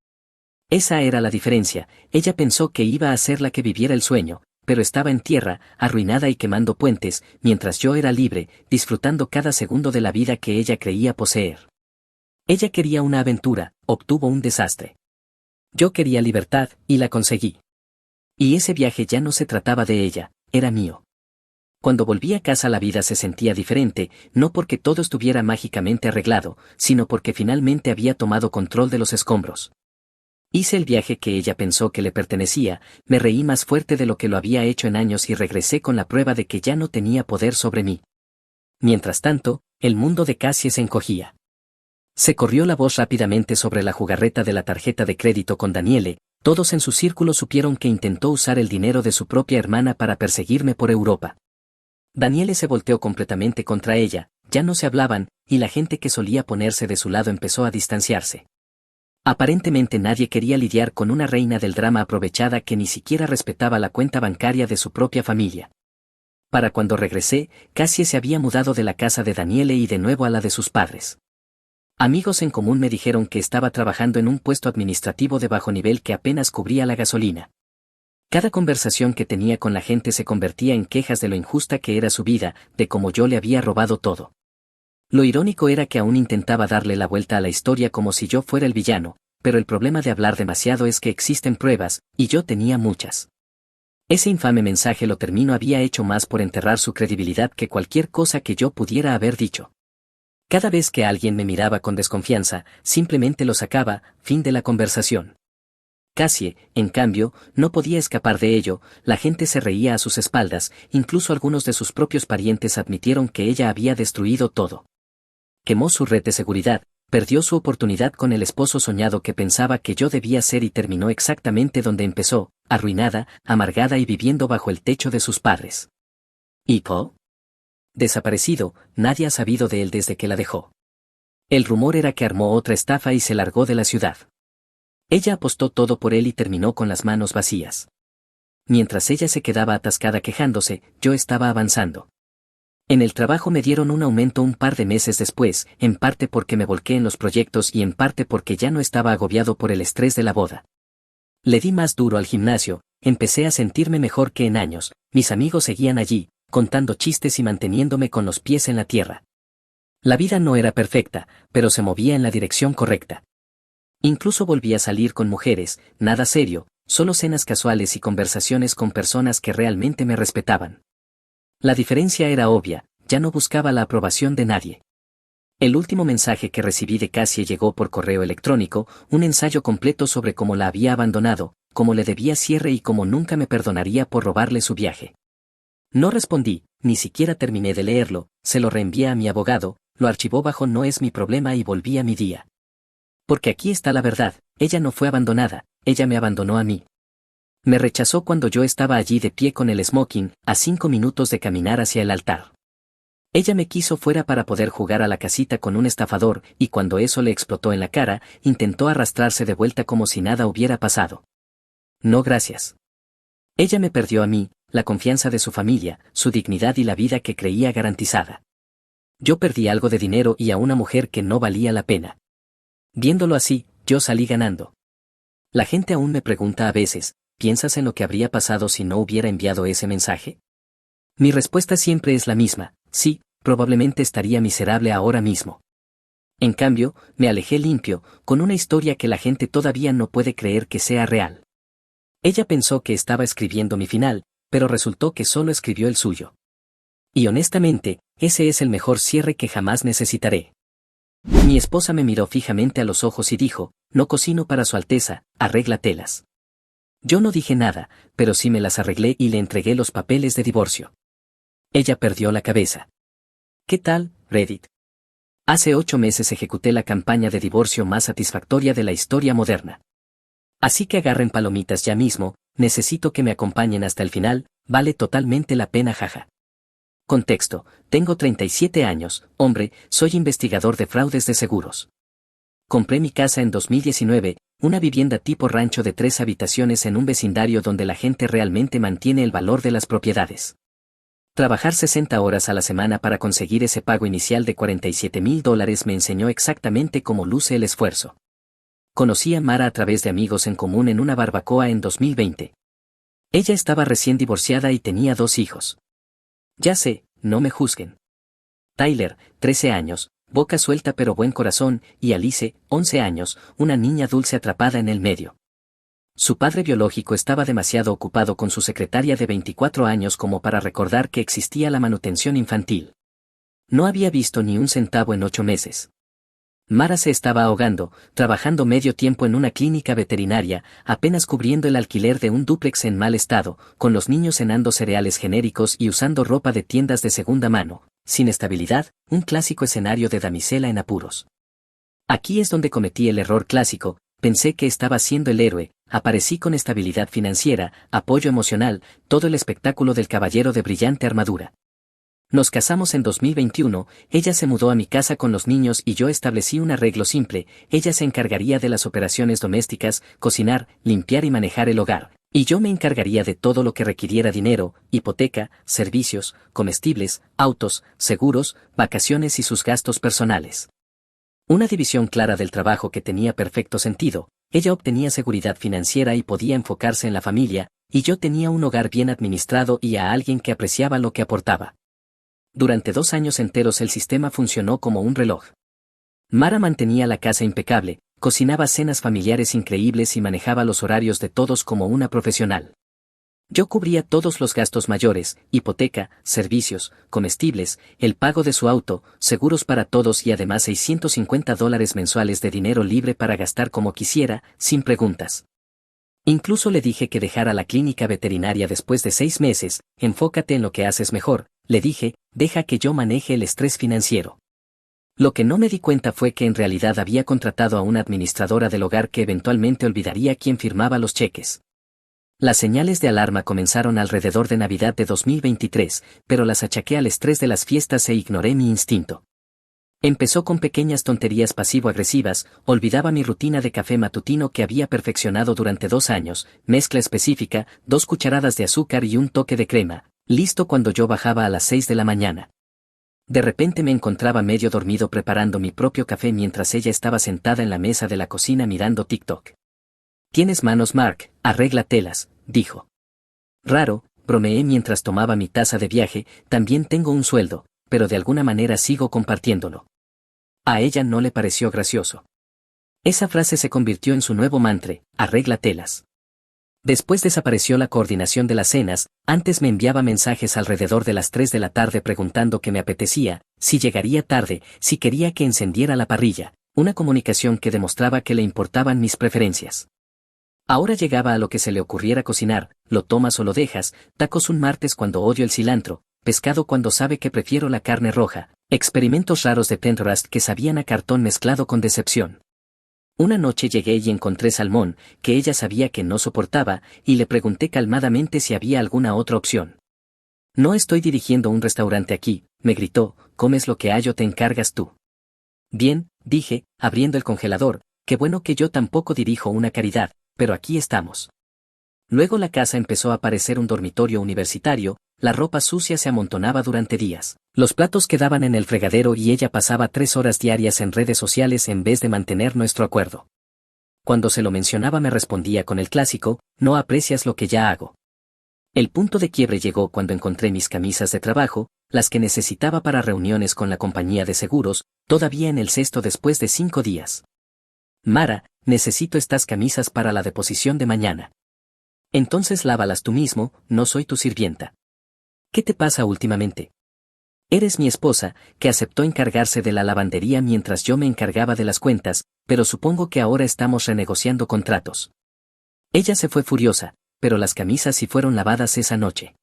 Esa era la diferencia, ella pensó que iba a ser la que viviera el sueño, pero estaba en tierra, arruinada y quemando puentes, mientras yo era libre, disfrutando cada segundo de la vida que ella creía poseer. Ella quería una aventura, obtuvo un desastre. Yo quería libertad, y la conseguí. Y ese viaje ya no se trataba de ella, era mío. Cuando volví a casa la vida se sentía diferente, no porque todo estuviera mágicamente arreglado, sino porque finalmente había tomado control de los escombros. Hice el viaje que ella pensó que le pertenecía, me reí más fuerte de lo que lo había hecho en años y regresé con la prueba de que ya no tenía poder sobre mí. Mientras tanto, el mundo de Cassie se encogía. Se corrió la voz rápidamente sobre la jugarreta de la tarjeta de crédito con Daniele, todos en su círculo supieron que intentó usar el dinero de su propia hermana para perseguirme por Europa. Daniele se volteó completamente contra ella, ya no se hablaban, y la gente que solía ponerse de su lado empezó a distanciarse. Aparentemente nadie quería lidiar con una reina del drama aprovechada que ni siquiera respetaba la cuenta bancaria de su propia familia. Para cuando regresé, Cassie se había mudado de la casa de Daniele y de nuevo a la de sus padres. Amigos en común me dijeron que estaba trabajando en un puesto administrativo de bajo nivel que apenas cubría la gasolina. Cada conversación que tenía con la gente se convertía en quejas de lo injusta que era su vida, de cómo yo le había robado todo. Lo irónico era que aún intentaba darle la vuelta a la historia como si yo fuera el villano, pero el problema de hablar demasiado es que existen pruebas, y yo tenía muchas. Ese infame mensaje lo termino había hecho más por enterrar su credibilidad que cualquier cosa que yo pudiera haber dicho. Cada vez que alguien me miraba con desconfianza, simplemente lo sacaba, fin de la conversación. Cassie, en cambio, no podía escapar de ello, la gente se reía a sus espaldas, incluso algunos de sus propios parientes admitieron que ella había destruido todo. Quemó su red de seguridad, perdió su oportunidad con el esposo soñado que pensaba que yo debía ser y terminó exactamente donde empezó, arruinada, amargada y viviendo bajo el techo de sus padres. ¿Y Paul? Desaparecido, nadie ha sabido de él desde que la dejó. El rumor era que armó otra estafa y se largó de la ciudad. Ella apostó todo por él y terminó con las manos vacías. Mientras ella se quedaba atascada quejándose, yo estaba avanzando. En el trabajo me dieron un aumento un par de meses después, en parte porque me volqué en los proyectos y en parte porque ya no estaba agobiado por el estrés de la boda. Le di más duro al gimnasio, empecé a sentirme mejor que en años, mis amigos seguían allí, contando chistes y manteniéndome con los pies en la tierra. La vida no era perfecta, pero se movía en la dirección correcta. Incluso volví a salir con mujeres, nada serio, solo cenas casuales y conversaciones con personas que realmente me respetaban. La diferencia era obvia, ya no buscaba la aprobación de nadie. El último mensaje que recibí de Cassie llegó por correo electrónico, un ensayo completo sobre cómo la había abandonado, cómo le debía cierre y cómo nunca me perdonaría por robarle su viaje. No respondí, ni siquiera terminé de leerlo, se lo reenvié a mi abogado, lo archivó bajo no es mi problema y volví a mi día. Porque aquí está la verdad, ella no fue abandonada, ella me abandonó a mí. Me rechazó cuando yo estaba allí de pie con el smoking, a 5 minutos de caminar hacia el altar. Ella me quiso fuera para poder jugar a la casita con un estafador, y cuando eso le explotó en la cara, intentó arrastrarse de vuelta como si nada hubiera pasado. No gracias. Ella me perdió a mí, la confianza de su familia, su dignidad y la vida que creía garantizada. Yo perdí algo de dinero y a una mujer que no valía la pena. Viéndolo así, yo salí ganando. La gente aún me pregunta a veces, ¿piensas en lo que habría pasado si no hubiera enviado ese mensaje? Mi respuesta siempre es la misma, sí, probablemente estaría miserable ahora mismo. En cambio, me alejé limpio, con una historia que la gente todavía no puede creer que sea real. Ella pensó que estaba escribiendo mi final, pero resultó que solo escribió el suyo. Y honestamente, ese es el mejor cierre que jamás necesitaré. Mi esposa me miró fijamente a los ojos y dijo, no cocino para su alteza, arréglatelas. Yo no dije nada, pero sí me las arreglé y le entregué los papeles de divorcio. Ella perdió la cabeza. ¿Qué tal, Reddit? Hace 8 meses ejecuté la campaña de divorcio más satisfactoria de la historia moderna. Así que agarren palomitas ya mismo, necesito que me acompañen hasta el final, vale totalmente la pena jaja. Contexto, tengo 37 años, hombre, soy investigador de fraudes de seguros. Compré mi casa en 2019, una vivienda tipo rancho de 3 habitaciones en un vecindario donde la gente realmente mantiene el valor de las propiedades. Trabajar 60 horas a la semana para conseguir ese pago inicial de $47,000 me enseñó exactamente cómo luce el esfuerzo. Conocí a Mara a través de amigos en común en una barbacoa en 2020. Ella estaba recién divorciada y tenía 2 hijos. Ya sé, no me juzguen. Tyler, 13 años, boca suelta pero buen corazón, y Alice, 11 años, una niña dulce atrapada en el medio. Su padre biológico estaba demasiado ocupado con su secretaria de 24 años como para recordar que existía la manutención infantil. No había visto ni un centavo en 8 meses. Mara se estaba ahogando, trabajando medio tiempo en una clínica veterinaria, apenas cubriendo el alquiler de un dúplex en mal estado, con los niños cenando cereales genéricos y usando ropa de tiendas de segunda mano, sin estabilidad, un clásico escenario de damisela en apuros. Aquí es donde cometí el error clásico, pensé que estaba siendo el héroe, aparecí con estabilidad financiera, apoyo emocional, todo el espectáculo del caballero de brillante armadura. Nos casamos en 2021, ella se mudó a mi casa con los niños y yo establecí un arreglo simple, ella se encargaría de las operaciones domésticas, cocinar, limpiar y manejar el hogar, y yo me encargaría de todo lo que requiriera dinero, hipoteca, servicios, comestibles, autos, seguros, vacaciones y sus gastos personales. Una división clara del trabajo que tenía perfecto sentido, ella obtenía seguridad financiera y podía enfocarse en la familia, y yo tenía un hogar bien administrado y a alguien que apreciaba lo que aportaba. Durante 2 años enteros el sistema funcionó como un reloj. Mara mantenía la casa impecable, cocinaba cenas familiares increíbles y manejaba los horarios de todos como una profesional. Yo cubría todos los gastos mayores, hipoteca, servicios, comestibles, el pago de su auto, seguros para todos y además $650 mensuales de dinero libre para gastar como quisiera, sin preguntas. Incluso le dije que dejara la clínica veterinaria después de 6 meses, enfócate en lo que haces mejor, le dije, deja que yo maneje el estrés financiero. Lo que no me di cuenta fue que en realidad había contratado a una administradora del hogar que eventualmente olvidaría quién firmaba los cheques. Las señales de alarma comenzaron alrededor de Navidad de 2023, pero las achaqué al estrés de las fiestas e ignoré mi instinto. Empezó con pequeñas tonterías pasivo-agresivas, olvidaba mi rutina de café matutino que había perfeccionado durante 2 años, mezcla específica, 2 cucharadas de azúcar y un toque de crema, listo cuando yo bajaba a las 6 de la mañana. De repente me encontraba medio dormido preparando mi propio café mientras ella estaba sentada en la mesa de la cocina mirando TikTok. «Tienes manos, Mark, arréglatelas», dijo. Raro, bromeé mientras tomaba mi taza de viaje, también tengo un sueldo, pero de alguna manera sigo compartiéndolo. A ella no le pareció gracioso. Esa frase se convirtió en su nuevo mantra, arréglatelas. Después desapareció la coordinación de las cenas, antes me enviaba mensajes alrededor de las 3 de la tarde preguntando qué me apetecía, si llegaría tarde, si quería que encendiera la parrilla, una comunicación que demostraba que le importaban mis preferencias. Ahora llegaba a lo que se le ocurriera cocinar, lo tomas o lo dejas, tacos un martes cuando odio el cilantro, pescado cuando sabe que prefiero la carne roja, experimentos raros de Pinterest que sabían a cartón mezclado con decepción. Una noche llegué y encontré salmón, que ella sabía que no soportaba, y le pregunté calmadamente si había alguna otra opción. «No estoy dirigiendo un restaurante aquí», me gritó, «comes lo que hay o te encargas tú». «Bien», dije, abriendo el congelador, «qué bueno que yo tampoco dirijo una caridad, pero aquí estamos». Luego la casa empezó a parecer un dormitorio universitario, la ropa sucia se amontonaba durante días, los platos quedaban en el fregadero y ella pasaba 3 horas diarias en redes sociales en vez de mantener nuestro acuerdo. Cuando se lo mencionaba me respondía con el clásico, «no aprecias lo que ya hago». El punto de quiebre llegó cuando encontré mis camisas de trabajo, las que necesitaba para reuniones con la compañía de seguros, todavía en el cesto después de 5 días. Mara, necesito estas camisas para la deposición de mañana. Entonces lávalas tú mismo, no soy tu sirvienta. ¿Qué te pasa últimamente? Eres mi esposa, que aceptó encargarse de la lavandería mientras yo me encargaba de las cuentas, pero supongo que ahora estamos renegociando contratos. Ella se fue furiosa, pero las camisas sí fueron lavadas esa noche.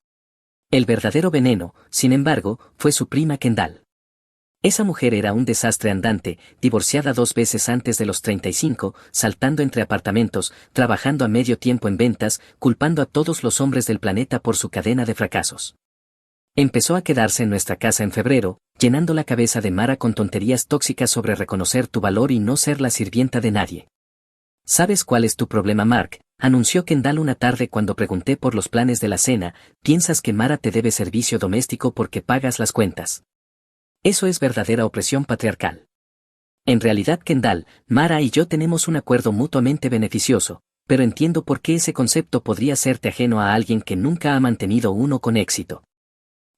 El verdadero veneno, sin embargo, fue su prima Kendall. Esa mujer era un desastre andante, divorciada 2 veces antes de los 35, saltando entre apartamentos, trabajando a medio tiempo en ventas, culpando a todos los hombres del planeta por su cadena de fracasos. Empezó a quedarse en nuestra casa en febrero, llenando la cabeza de Mara con tonterías tóxicas sobre reconocer tu valor y no ser la sirvienta de nadie. ¿Sabes cuál es tu problema, Mark?, anunció Kendall una tarde cuando pregunté por los planes de la cena. Piensas que Mara te debe servicio doméstico porque pagas las cuentas. Eso es verdadera opresión patriarcal. En realidad, Kendall, Mara y yo tenemos un acuerdo mutuamente beneficioso, pero entiendo por qué ese concepto podría serte ajeno a alguien que nunca ha mantenido uno con éxito.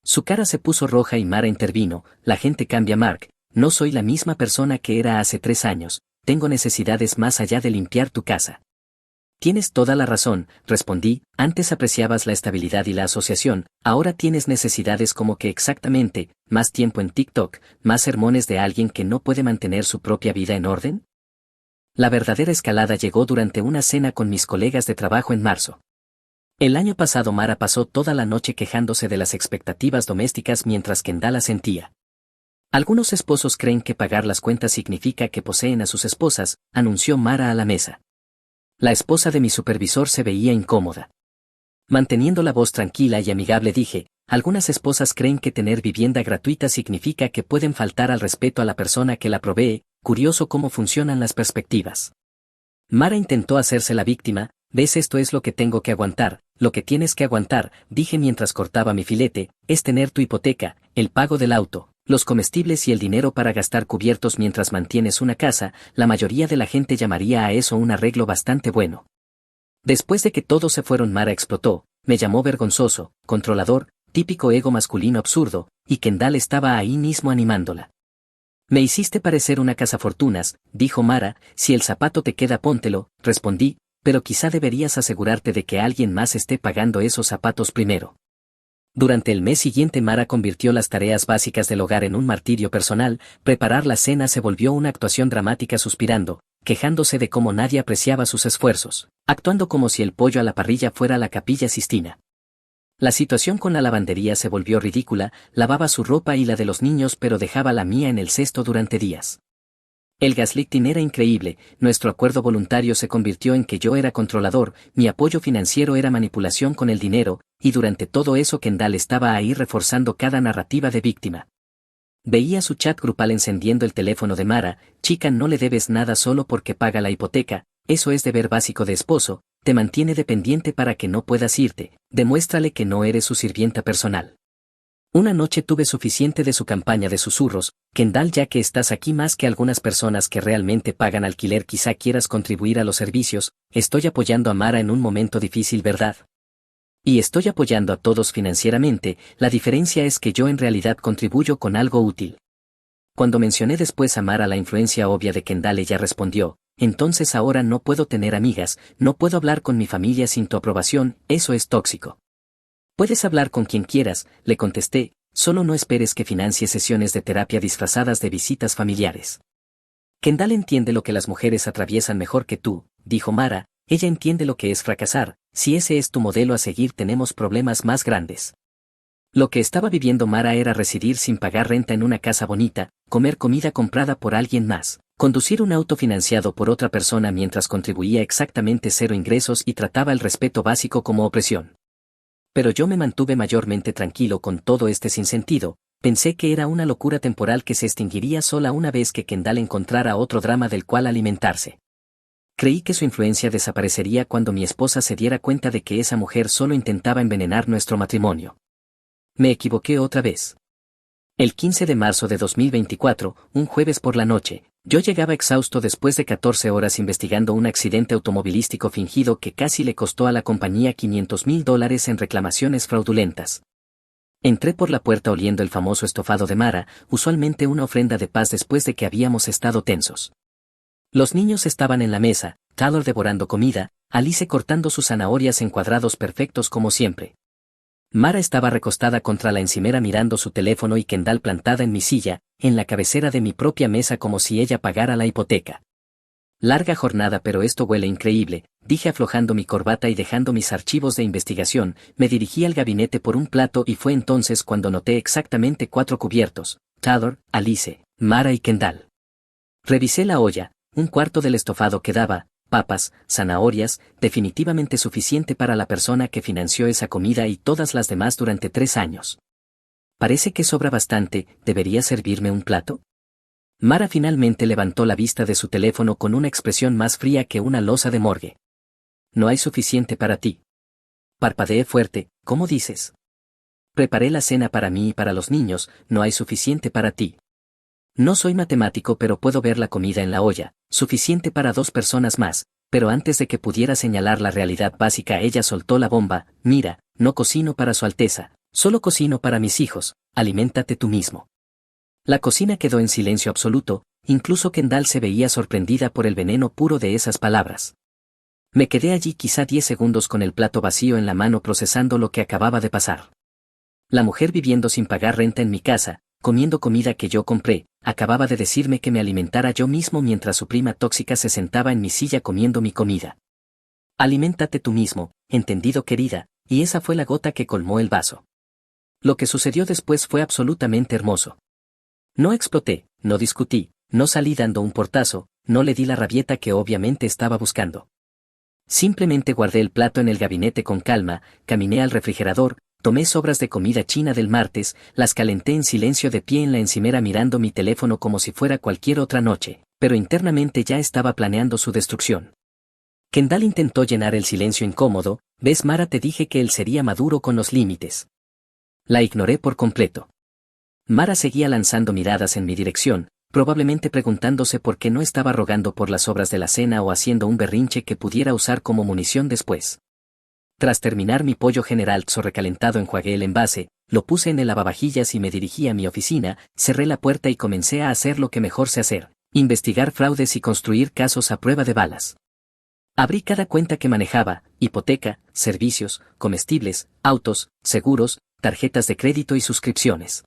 Su cara se puso roja y Mara intervino. La gente cambia, Mark, no soy la misma persona que era hace 3 años, tengo necesidades más allá de limpiar tu casa. Tienes toda la razón, respondí, antes apreciabas la estabilidad y la asociación, ahora tienes necesidades como que exactamente, más tiempo en TikTok, más sermones de alguien que no puede mantener su propia vida en orden. La verdadera escalada llegó durante una cena con mis colegas de trabajo en marzo. El año pasado Mara pasó toda la noche quejándose de las expectativas domésticas mientras Kendall asentía. Algunos esposos creen que pagar las cuentas significa que poseen a sus esposas, anunció Mara a la mesa. La esposa de mi supervisor se veía incómoda. Manteniendo la voz tranquila y amigable dije, algunas esposas creen que tener vivienda gratuita significa que pueden faltar al respeto a la persona que la provee. Curioso cómo funcionan las perspectivas. Mara intentó hacerse la víctima. ¿Ves? Esto es lo que tengo que aguantar, lo que tienes que aguantar, dije mientras cortaba mi filete, es tener tu hipoteca, el pago del auto, los comestibles y el dinero para gastar cubiertos mientras mantienes una casa. La mayoría de la gente llamaría a eso un arreglo bastante bueno. Después de que todos se fueron, Mara explotó, me llamó vergonzoso, controlador, típico ego masculino absurdo, y Kendall estaba ahí mismo animándola. Me hiciste parecer una cazafortunas, dijo Mara, si el zapato te queda póntelo, respondí, pero quizá deberías asegurarte de que alguien más esté pagando esos zapatos primero. Durante el mes siguiente Mara convirtió las tareas básicas del hogar en un martirio personal. Preparar la cena se volvió una actuación dramática, suspirando, quejándose de cómo nadie apreciaba sus esfuerzos, actuando como si el pollo a la parrilla fuera la Capilla Sistina. La situación con la lavandería se volvió ridícula, lavaba su ropa y la de los niños pero dejaba la mía en el cesto durante días. El gaslighting era increíble, nuestro acuerdo voluntario se convirtió en que yo era controlador, mi apoyo financiero era manipulación con el dinero, y durante todo eso Kendall estaba ahí reforzando cada narrativa de víctima. Veía su chat grupal encendiendo el teléfono de Mara, chica, no le debes nada solo porque paga la hipoteca, eso es deber básico de esposo, te mantiene dependiente para que no puedas irte, demuéstrale que no eres su sirvienta personal. Una noche tuve suficiente de su campaña de susurros. Kendall, ya que estás aquí más que algunas personas que realmente pagan alquiler, quizá quieras contribuir a los servicios. Estoy apoyando a Mara en un momento difícil, ¿verdad? Y estoy apoyando a todos financieramente, la diferencia es que yo en realidad contribuyo con algo útil. Cuando mencioné después a Mara la influencia obvia de Kendall, ella respondió, entonces ahora no puedo tener amigas, no puedo hablar con mi familia sin tu aprobación, eso es tóxico. Puedes hablar con quien quieras, le contesté, solo no esperes que financie sesiones de terapia disfrazadas de visitas familiares. Kendall entiende lo que las mujeres atraviesan mejor que tú, dijo Mara, ella entiende lo que es fracasar, si ese es tu modelo a seguir tenemos problemas más grandes. Lo que estaba viviendo Mara era residir sin pagar renta en una casa bonita, comer comida comprada por alguien más, conducir un auto financiado por otra persona mientras contribuía exactamente 0 ingresos y trataba el respeto básico como opresión. Pero yo me mantuve mayormente tranquilo con todo este sinsentido, pensé que era una locura temporal que se extinguiría sola una vez que Kendall encontrara otro drama del cual alimentarse. Creí que su influencia desaparecería cuando mi esposa se diera cuenta de que esa mujer solo intentaba envenenar nuestro matrimonio. Me equivoqué otra vez. El 15 de marzo de 2024, un jueves por la noche, yo llegaba exhausto después de 14 horas investigando un accidente automovilístico fingido que casi le costó a la compañía $500,000 en reclamaciones fraudulentas. Entré por la puerta oliendo el famoso estofado de Mara, usualmente una ofrenda de paz después de que habíamos estado tensos. Los niños estaban en la mesa, Tyler devorando comida, Alice cortando sus zanahorias en cuadrados perfectos como siempre. Mara estaba recostada contra la encimera mirando su teléfono y Kendall plantada en mi silla, en la cabecera de mi propia mesa como si ella pagara la hipoteca. Larga jornada, pero esto huele increíble, dije aflojando mi corbata y dejando mis archivos de investigación. Me dirigí al gabinete por un plato y fue entonces cuando noté exactamente 4 cubiertos: Tyler, Alice, Mara y Kendall. Revisé la olla, un cuarto del estofado que daba, papas, zanahorias, definitivamente suficiente para la persona que financió esa comida y todas las demás durante 3 años. Parece que sobra bastante. ¿Debería servirme un plato? Mara finalmente levantó la vista de su teléfono con una expresión más fría que una losa de morgue. No hay suficiente para ti. Parpadeé fuerte. ¿Cómo dices? Preparé la cena para mí y para los niños. No hay suficiente para ti. No soy matemático, pero puedo ver la comida en la olla, suficiente para 2 personas más, pero antes de que pudiera señalar la realidad básica ella soltó la bomba: mira, no cocino para Su Alteza, solo cocino para mis hijos, aliméntate tú mismo. La cocina quedó en silencio absoluto, incluso Kendall se veía sorprendida por el veneno puro de esas palabras. Me quedé allí quizá 10 segundos con el plato vacío en la mano procesando lo que acababa de pasar. La mujer viviendo sin pagar renta en mi casa, comiendo comida que yo compré, acababa de decirme que me alimentara yo mismo mientras su prima tóxica se sentaba en mi silla comiendo mi comida. Aliméntate tú mismo, entendido querida, y esa fue la gota que colmó el vaso. Lo que sucedió después fue absolutamente hermoso. No exploté, no discutí, no salí dando un portazo, no le di la rabieta que obviamente estaba buscando. Simplemente guardé el plato en el gabinete con calma, caminé al refrigerador, tomé sobras de comida china del martes, las calenté en silencio de pie en la encimera mirando mi teléfono como si fuera cualquier otra noche, pero internamente ya estaba planeando su destrucción. Kendall intentó llenar el silencio incómodo: ¿ves, Mara? Te dije que él sería maduro con los límites. La ignoré por completo. Mara seguía lanzando miradas en mi dirección, probablemente preguntándose por qué no estaba rogando por las sobras de la cena o haciendo un berrinche que pudiera usar como munición después. Tras terminar mi pollo General Tso recalentado enjuagué el envase, lo puse en el lavavajillas y me dirigí a mi oficina, cerré la puerta y comencé a hacer lo que mejor sé hacer: investigar fraudes y construir casos a prueba de balas. Abrí cada cuenta que manejaba: hipoteca, servicios, comestibles, autos, seguros, tarjetas de crédito y suscripciones.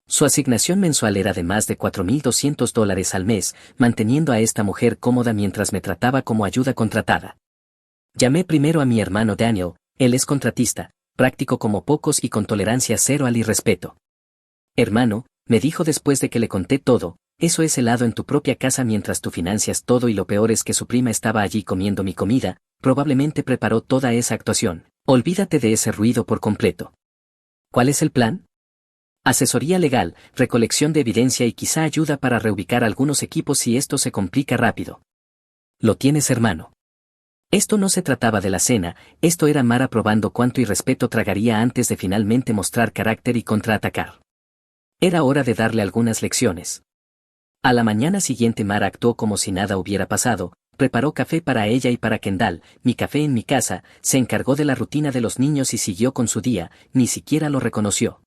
Su asignación mensual era de más de $4,200 al mes, manteniendo a esta mujer cómoda mientras me trataba como ayuda contratada. Llamé primero a mi hermano Daniel. Él es contratista, práctico como pocos y con tolerancia cero al irrespeto. Hermano, me dijo después de que le conté todo, eso es helado en tu propia casa mientras tú financias todo, y lo peor es que su prima estaba allí comiendo mi comida, probablemente preparó toda esa actuación. Olvídate de ese ruido por completo. ¿Cuál es el plan? Asesoría legal, recolección de evidencia y quizá ayuda para reubicar algunos equipos si esto se complica rápido. Lo tienes, hermano. Esto no se trataba de la cena, esto era Mara probando cuánto irrespeto tragaría antes de finalmente mostrar carácter y contraatacar. Era hora de darle algunas lecciones. A la mañana siguiente Mara actuó como si nada hubiera pasado, preparó café para ella y para Kendall, mi café en mi casa, se encargó de la rutina de los niños y siguió con su día, ni siquiera lo reconoció.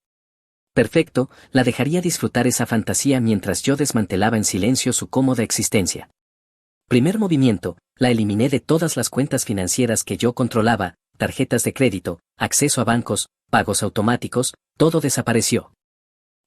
Perfecto, la dejaría disfrutar esa fantasía mientras yo desmantelaba en silencio su cómoda existencia. Primer movimiento: la eliminé de todas las cuentas financieras que yo controlaba, tarjetas de crédito, acceso a bancos, pagos automáticos, todo desapareció.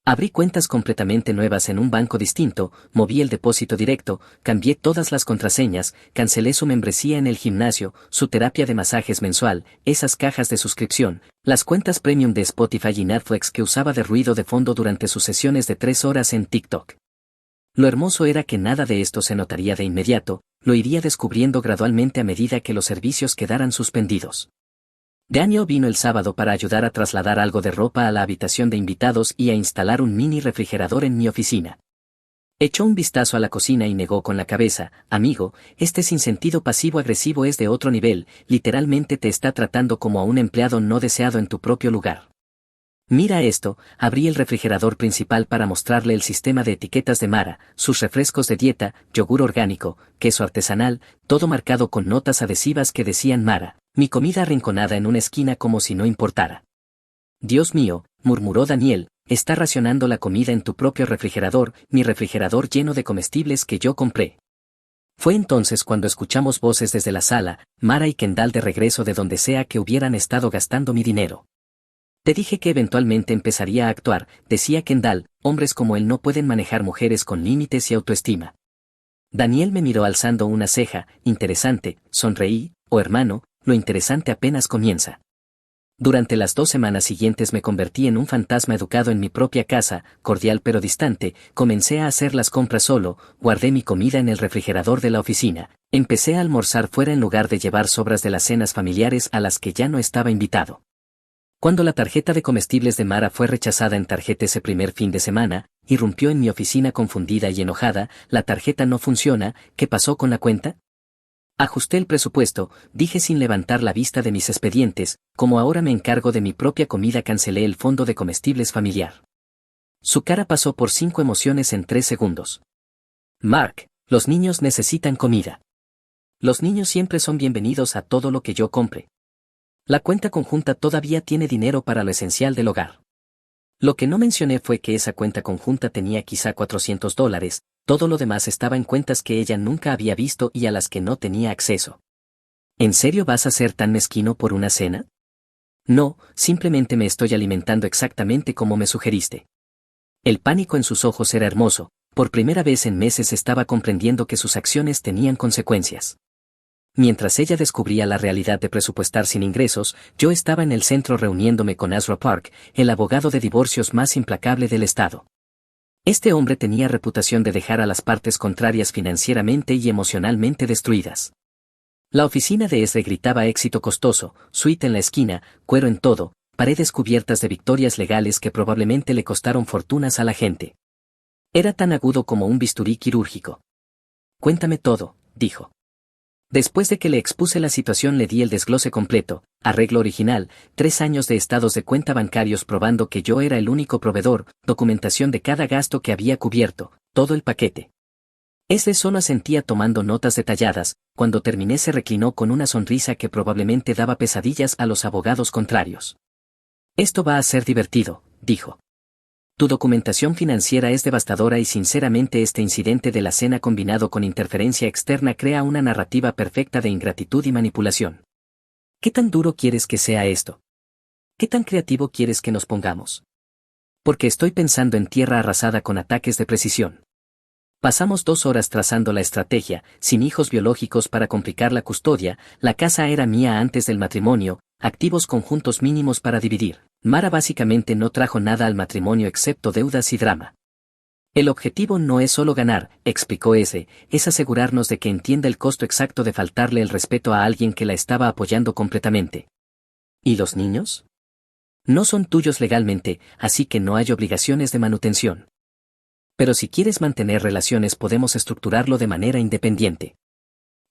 Abrí cuentas completamente nuevas en un banco distinto, moví el depósito directo, cambié todas las contraseñas, cancelé su membresía en el gimnasio, su terapia de masajes mensual, esas cajas de suscripción, las cuentas premium de Spotify y Netflix que usaba de ruido de fondo durante sus sesiones de 3 horas en TikTok. Lo hermoso era que nada de esto se notaría de inmediato, lo iría descubriendo gradualmente a medida que los servicios quedaran suspendidos. Daniel vino el sábado para ayudar a trasladar algo de ropa a la habitación de invitados y a instalar un mini refrigerador en mi oficina. Echó un vistazo a la cocina y negó con la cabeza: amigo, este sinsentido pasivo-agresivo es de otro nivel, literalmente te está tratando como a un empleado no deseado en tu propio lugar. Mira esto. Abrí el refrigerador principal para mostrarle el sistema de etiquetas de Mara, sus refrescos de dieta, yogur orgánico, queso artesanal, todo marcado con notas adhesivas que decían Mara, mi comida arrinconada en una esquina como si no importara. Dios mío, murmuró Daniel, está racionando la comida en tu propio refrigerador, mi refrigerador lleno de comestibles que yo compré. Fue entonces cuando escuchamos voces desde la sala, Mara y Kendall de regreso de donde sea que hubieran estado gastando mi dinero. Te dije que eventualmente empezaría a actuar, decía Kendall, hombres como él no pueden manejar mujeres con límites y autoestima. Daniel me miró alzando una ceja, interesante, sonreí, hermano, lo interesante apenas comienza. Durante las 2 semanas siguientes me convertí en un fantasma educado en mi propia casa, cordial pero distante, comencé a hacer las compras solo, guardé mi comida en el refrigerador de la oficina, empecé a almorzar fuera en lugar de llevar sobras de las cenas familiares a las que ya no estaba invitado. Cuando la tarjeta de comestibles de Mara fue rechazada en tarjeta ese primer fin de semana, irrumpió en mi oficina confundida y enojada, la tarjeta no funciona, ¿qué pasó con la cuenta? Ajusté el presupuesto, dije sin levantar la vista de mis expedientes, como ahora me encargo de mi propia comida cancelé el fondo de comestibles familiar. Su cara pasó por 5 emociones en 3 segundos. Mark, los niños necesitan comida. Los niños siempre son bienvenidos a todo lo que yo compre. La cuenta conjunta todavía tiene dinero para lo esencial del hogar. Lo que no mencioné fue que esa cuenta conjunta tenía quizá $400, todo lo demás estaba en cuentas que ella nunca había visto y a las que no tenía acceso. ¿En serio vas a ser tan mezquino por una cena? No, simplemente me estoy alimentando exactamente como me sugeriste. El pánico en sus ojos era hermoso, por primera vez en meses estaba comprendiendo que sus acciones tenían consecuencias. Mientras ella descubría la realidad de presupuestar sin ingresos, yo estaba en el centro reuniéndome con Ezra Park, el abogado de divorcios más implacable del estado. Este hombre tenía reputación de dejar a las partes contrarias financieramente y emocionalmente destruidas. La oficina de Ezra gritaba éxito costoso, suite en la esquina, cuero en todo, paredes cubiertas de victorias legales que probablemente le costaron fortunas a la gente. Era tan agudo como un bisturí quirúrgico. Cuéntame todo, dijo. Después de que le expuse la situación le di el desglose completo, arreglo original, 3 años de estados de cuenta bancarios probando que yo era el único proveedor, documentación de cada gasto que había cubierto, todo el paquete. Ese solo asentía tomando notas detalladas, cuando terminé se reclinó con una sonrisa que probablemente daba pesadillas a los abogados contrarios. Esto va a ser divertido, dijo. Tu documentación financiera es devastadora y sinceramente este incidente de la cena combinado con interferencia externa crea una narrativa perfecta de ingratitud y manipulación. ¿Qué tan duro quieres que sea esto? ¿Qué tan creativo quieres que nos pongamos? Porque estoy pensando en tierra arrasada con ataques de precisión. Pasamos 2 horas trazando la estrategia, sin hijos biológicos para complicar la custodia, la casa era mía antes del matrimonio, activos conjuntos mínimos para dividir. Mara básicamente no trajo nada al matrimonio excepto deudas y drama. El objetivo no es solo ganar, explicó ese, es asegurarnos de que entienda el costo exacto de faltarle el respeto a alguien que la estaba apoyando completamente. ¿Y los niños? No son tuyos legalmente, así que no hay obligaciones de manutención. Pero si quieres mantener relaciones podemos estructurarlo de manera independiente.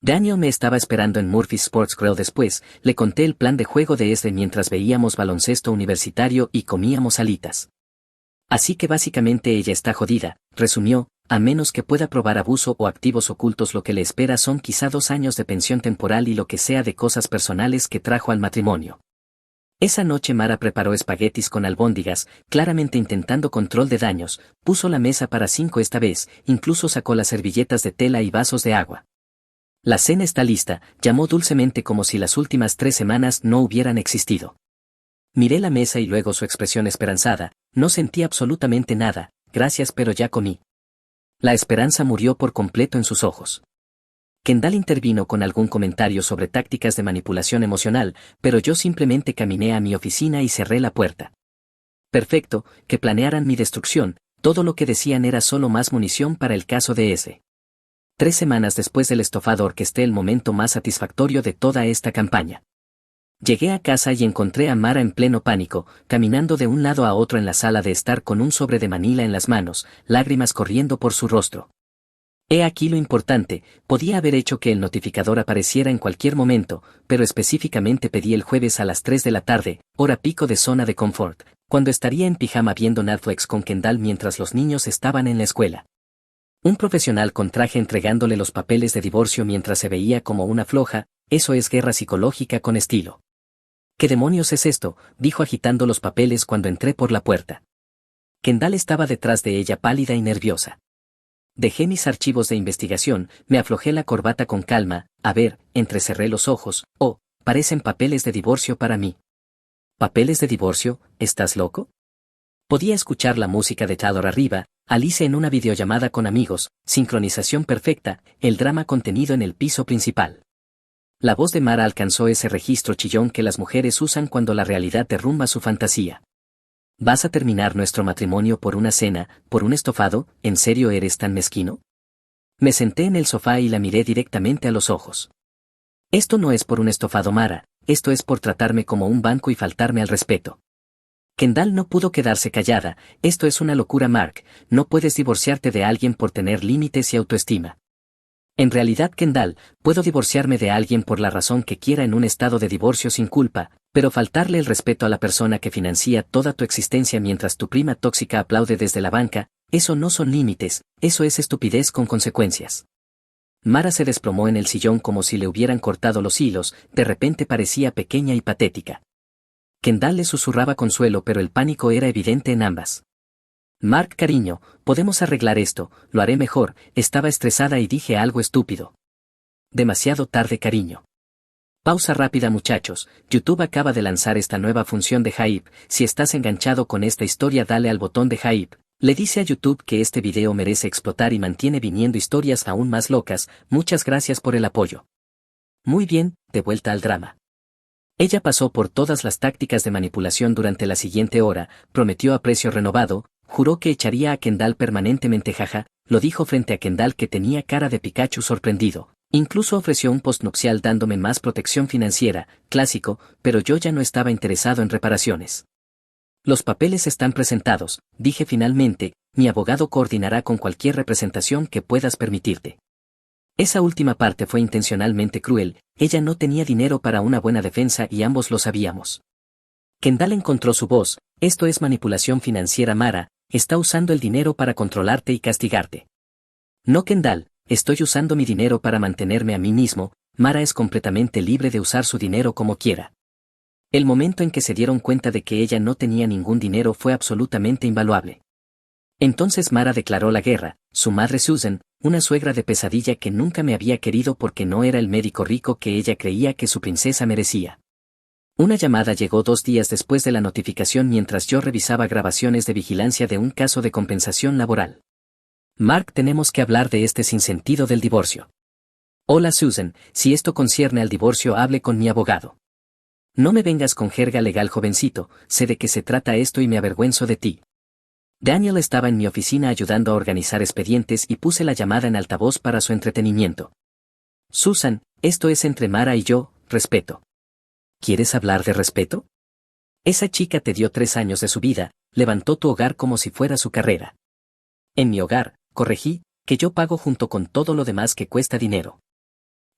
Daniel me estaba esperando en Murphy's Sports Grill después, le conté el plan de juego de mientras veíamos baloncesto universitario y comíamos alitas. Así que básicamente ella está jodida, resumió, a menos que pueda probar abuso o activos ocultos lo que le espera son quizá 2 años de pensión temporal y lo que sea de cosas personales que trajo al matrimonio. Esa noche Mara preparó espaguetis con albóndigas, claramente intentando control de daños, puso la mesa para 5 esta vez, incluso sacó las servilletas de tela y vasos de agua. La cena está lista, llamó dulcemente como si las últimas 3 semanas no hubieran existido. Miré la mesa y luego su expresión esperanzada, no sentí absolutamente nada, gracias pero ya comí. La esperanza murió por completo en sus ojos. Kendall intervino con algún comentario sobre tácticas de manipulación emocional, pero yo simplemente caminé a mi oficina y cerré la puerta. Perfecto, que planearan mi destrucción, todo lo que decían era solo más munición para el caso de ese. 3 semanas después del estofado orquesté el momento más satisfactorio de toda esta campaña. Llegué a casa y encontré a Mara en pleno pánico, caminando de un lado a otro en la sala de estar con un sobre de Manila en las manos, lágrimas corriendo por su rostro. He aquí lo importante, podía haber hecho que el notificador apareciera en cualquier momento, pero específicamente pedí el jueves a las 3 de la tarde, hora pico de zona de confort, cuando estaría en pijama viendo Netflix con Kendall mientras los niños estaban en la escuela. Un profesional con traje entregándole los papeles de divorcio mientras se veía como una floja, eso es guerra psicológica con estilo. ¿Qué demonios es esto?, dijo agitando los papeles cuando entré por la puerta. Kendall estaba detrás de ella pálida y nerviosa. Dejé mis archivos de investigación, me aflojé la corbata con calma, a ver, entrecerré los ojos, oh, parecen papeles de divorcio para mí. ¿Papeles de divorcio? ¿Estás loco? Podía escuchar la música de Taylor arriba, Alice en una videollamada con amigos, sincronización perfecta, el drama contenido en el piso principal. La voz de Mara alcanzó ese registro chillón que las mujeres usan cuando la realidad derrumba su fantasía. ¿Vas a terminar nuestro matrimonio por una cena, por un estofado? ¿En serio eres tan mezquino? Me senté en el sofá y la miré directamente a los ojos. Esto no es por un estofado, Mara, esto es por tratarme como un banco y faltarme al respeto. Kendall no pudo quedarse callada, esto es una locura, Mark, no puedes divorciarte de alguien por tener límites y autoestima. En realidad, Kendall, puedo divorciarme de alguien por la razón que quiera en un estado de divorcio sin culpa, pero faltarle el respeto a la persona que financia toda tu existencia mientras tu prima tóxica aplaude desde la banca, eso no son límites, eso es estupidez con consecuencias. Mara se desplomó en el sillón como si le hubieran cortado los hilos, de repente parecía pequeña y patética. Kendall le susurraba consuelo, pero el pánico era evidente en ambas. Mark, cariño, podemos arreglar esto, lo haré mejor, estaba estresada y dije algo estúpido. Demasiado tarde, cariño. Pausa rápida, muchachos, YouTube acaba de lanzar esta nueva función de Hype, si estás enganchado con esta historia dale al botón de Hype, le dice a YouTube que este video merece explotar y mantiene viniendo historias aún más locas, muchas gracias por el apoyo. Muy bien, de vuelta al drama. Ella pasó por todas las tácticas de manipulación durante la siguiente hora, prometió a precio renovado, juró que echaría a Kendall permanentemente, jaja, lo dijo frente a Kendall que tenía cara de Pikachu sorprendido. Incluso ofreció un postnupcial dándome más protección financiera, clásico, pero yo ya no estaba interesado en reparaciones. Los papeles están presentados, dije finalmente, mi abogado coordinará con cualquier representación que puedas permitirte. Esa última parte fue intencionalmente cruel, ella no tenía dinero para una buena defensa y ambos lo sabíamos. Kendall encontró su voz, esto es manipulación financiera, Mara, está usando el dinero para controlarte y castigarte. No, Kendall, estoy usando mi dinero para mantenerme a mí mismo, Mara es completamente libre de usar su dinero como quiera. El momento en que se dieron cuenta de que ella no tenía ningún dinero fue absolutamente invaluable. Entonces Mara declaró la guerra, su madre Susan, una suegra de pesadilla que nunca me había querido porque no era el médico rico que ella creía que su princesa merecía. Una llamada llegó 2 días después de la notificación mientras yo revisaba grabaciones de vigilancia de un caso de compensación laboral. Mark, tenemos que hablar de este sinsentido del divorcio. Hola Susan, si esto concierne al divorcio hable con mi abogado. No me vengas con jerga legal, jovencito, sé de qué se trata esto y me avergüenzo de ti. Daniel estaba en mi oficina ayudando a organizar expedientes y puse la llamada en altavoz para su entretenimiento. Susan, esto es entre Mara y yo, respeto. ¿Quieres hablar de respeto? Esa chica te dio 3 años de su vida, levantó tu hogar como si fuera su carrera. En mi hogar, corregí, que yo pago junto con todo lo demás que cuesta dinero.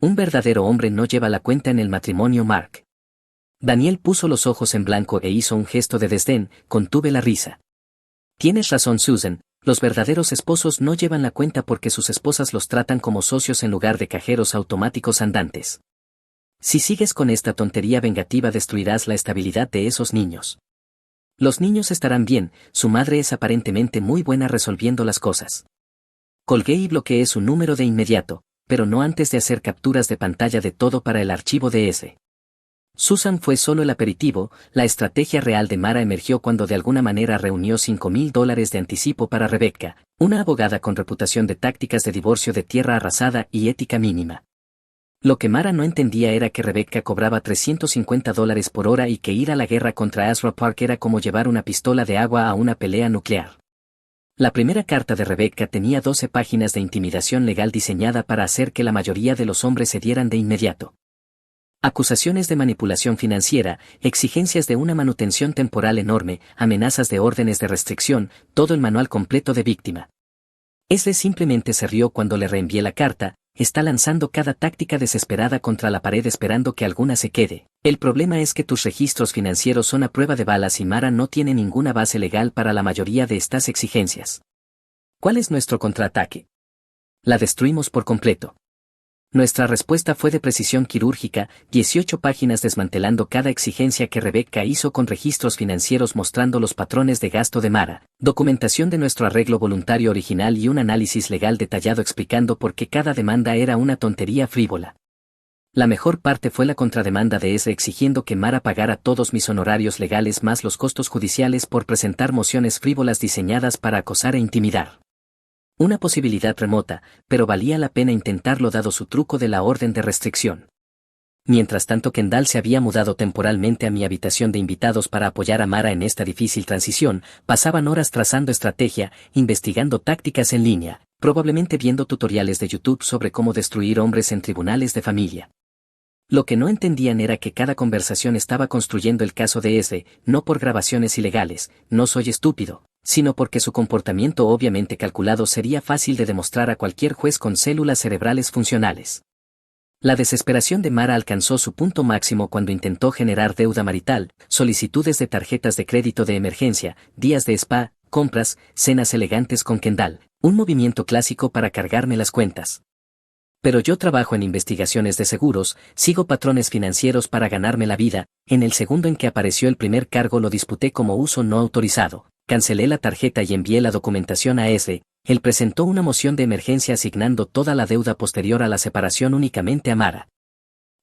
Un verdadero hombre no lleva la cuenta en el matrimonio, Mark. Daniel puso los ojos en blanco e hizo un gesto de desdén, contuve la risa. Tienes razón, Susan, los verdaderos esposos no llevan la cuenta porque sus esposas los tratan como socios en lugar de cajeros automáticos andantes. Si sigues con esta tontería vengativa destruirás la estabilidad de esos niños. Los niños estarán bien, su madre es aparentemente muy buena resolviendo las cosas. Colgué y bloqueé su número de inmediato, pero no antes de hacer capturas de pantalla de todo para el archivo DS. Susan fue solo el aperitivo, la estrategia real de Mara emergió cuando de alguna manera reunió $5,000 de anticipo para Rebecca, una abogada con reputación de tácticas de divorcio de tierra arrasada y ética mínima. Lo que Mara no entendía era que Rebecca cobraba $350 por hora y que ir a la guerra contra Azra Park era como llevar una pistola de agua a una pelea nuclear. La primera carta de Rebecca tenía 12 páginas de intimidación legal diseñada para hacer que la mayoría de los hombres cedieran de inmediato. Acusaciones de manipulación financiera, exigencias de una manutención temporal enorme, amenazas de órdenes de restricción, todo el manual completo de víctima. Esle simplemente se rió cuando le reenvié la carta, está lanzando cada táctica desesperada contra la pared esperando que alguna se quede. El problema es que tus registros financieros son a prueba de balas y Mara no tiene ninguna base legal para la mayoría de estas exigencias. ¿Cuál es nuestro contraataque? La destruimos por completo. Nuestra respuesta fue de precisión quirúrgica, 18 páginas desmantelando cada exigencia que Rebecca hizo con registros financieros mostrando los patrones de gasto de Mara, documentación de nuestro arreglo voluntario original y un análisis legal detallado explicando por qué cada demanda era una tontería frívola. La mejor parte fue la contrademanda de Ezra exigiendo que Mara pagara todos mis honorarios legales más los costos judiciales por presentar mociones frívolas diseñadas para acosar e intimidar. Una posibilidad remota, pero valía la pena intentarlo dado su truco de la orden de restricción. Mientras tanto Kendall se había mudado temporalmente a mi habitación de invitados para apoyar a Mara en esta difícil transición, pasaban horas trazando estrategia, investigando tácticas en línea, probablemente viendo tutoriales de YouTube sobre cómo destruir hombres en tribunales de familia. Lo que no entendían era que cada conversación estaba construyendo el caso de Ezra, no por grabaciones ilegales, no soy estúpido, sino porque su comportamiento obviamente calculado sería fácil de demostrar a cualquier juez con células cerebrales funcionales. La desesperación de Mara alcanzó su punto máximo cuando intentó generar deuda marital, solicitudes de tarjetas de crédito de emergencia, días de spa, compras, cenas elegantes con Kendall, un movimiento clásico para cargarme las cuentas. Pero yo trabajo en investigaciones de seguros, sigo patrones financieros para ganarme la vida, en el segundo en que apareció el primer cargo lo disputé como uso no autorizado, cancelé la tarjeta y envié la documentación a Ezra. Él presentó una moción de emergencia asignando toda la deuda posterior a la separación únicamente a Mara.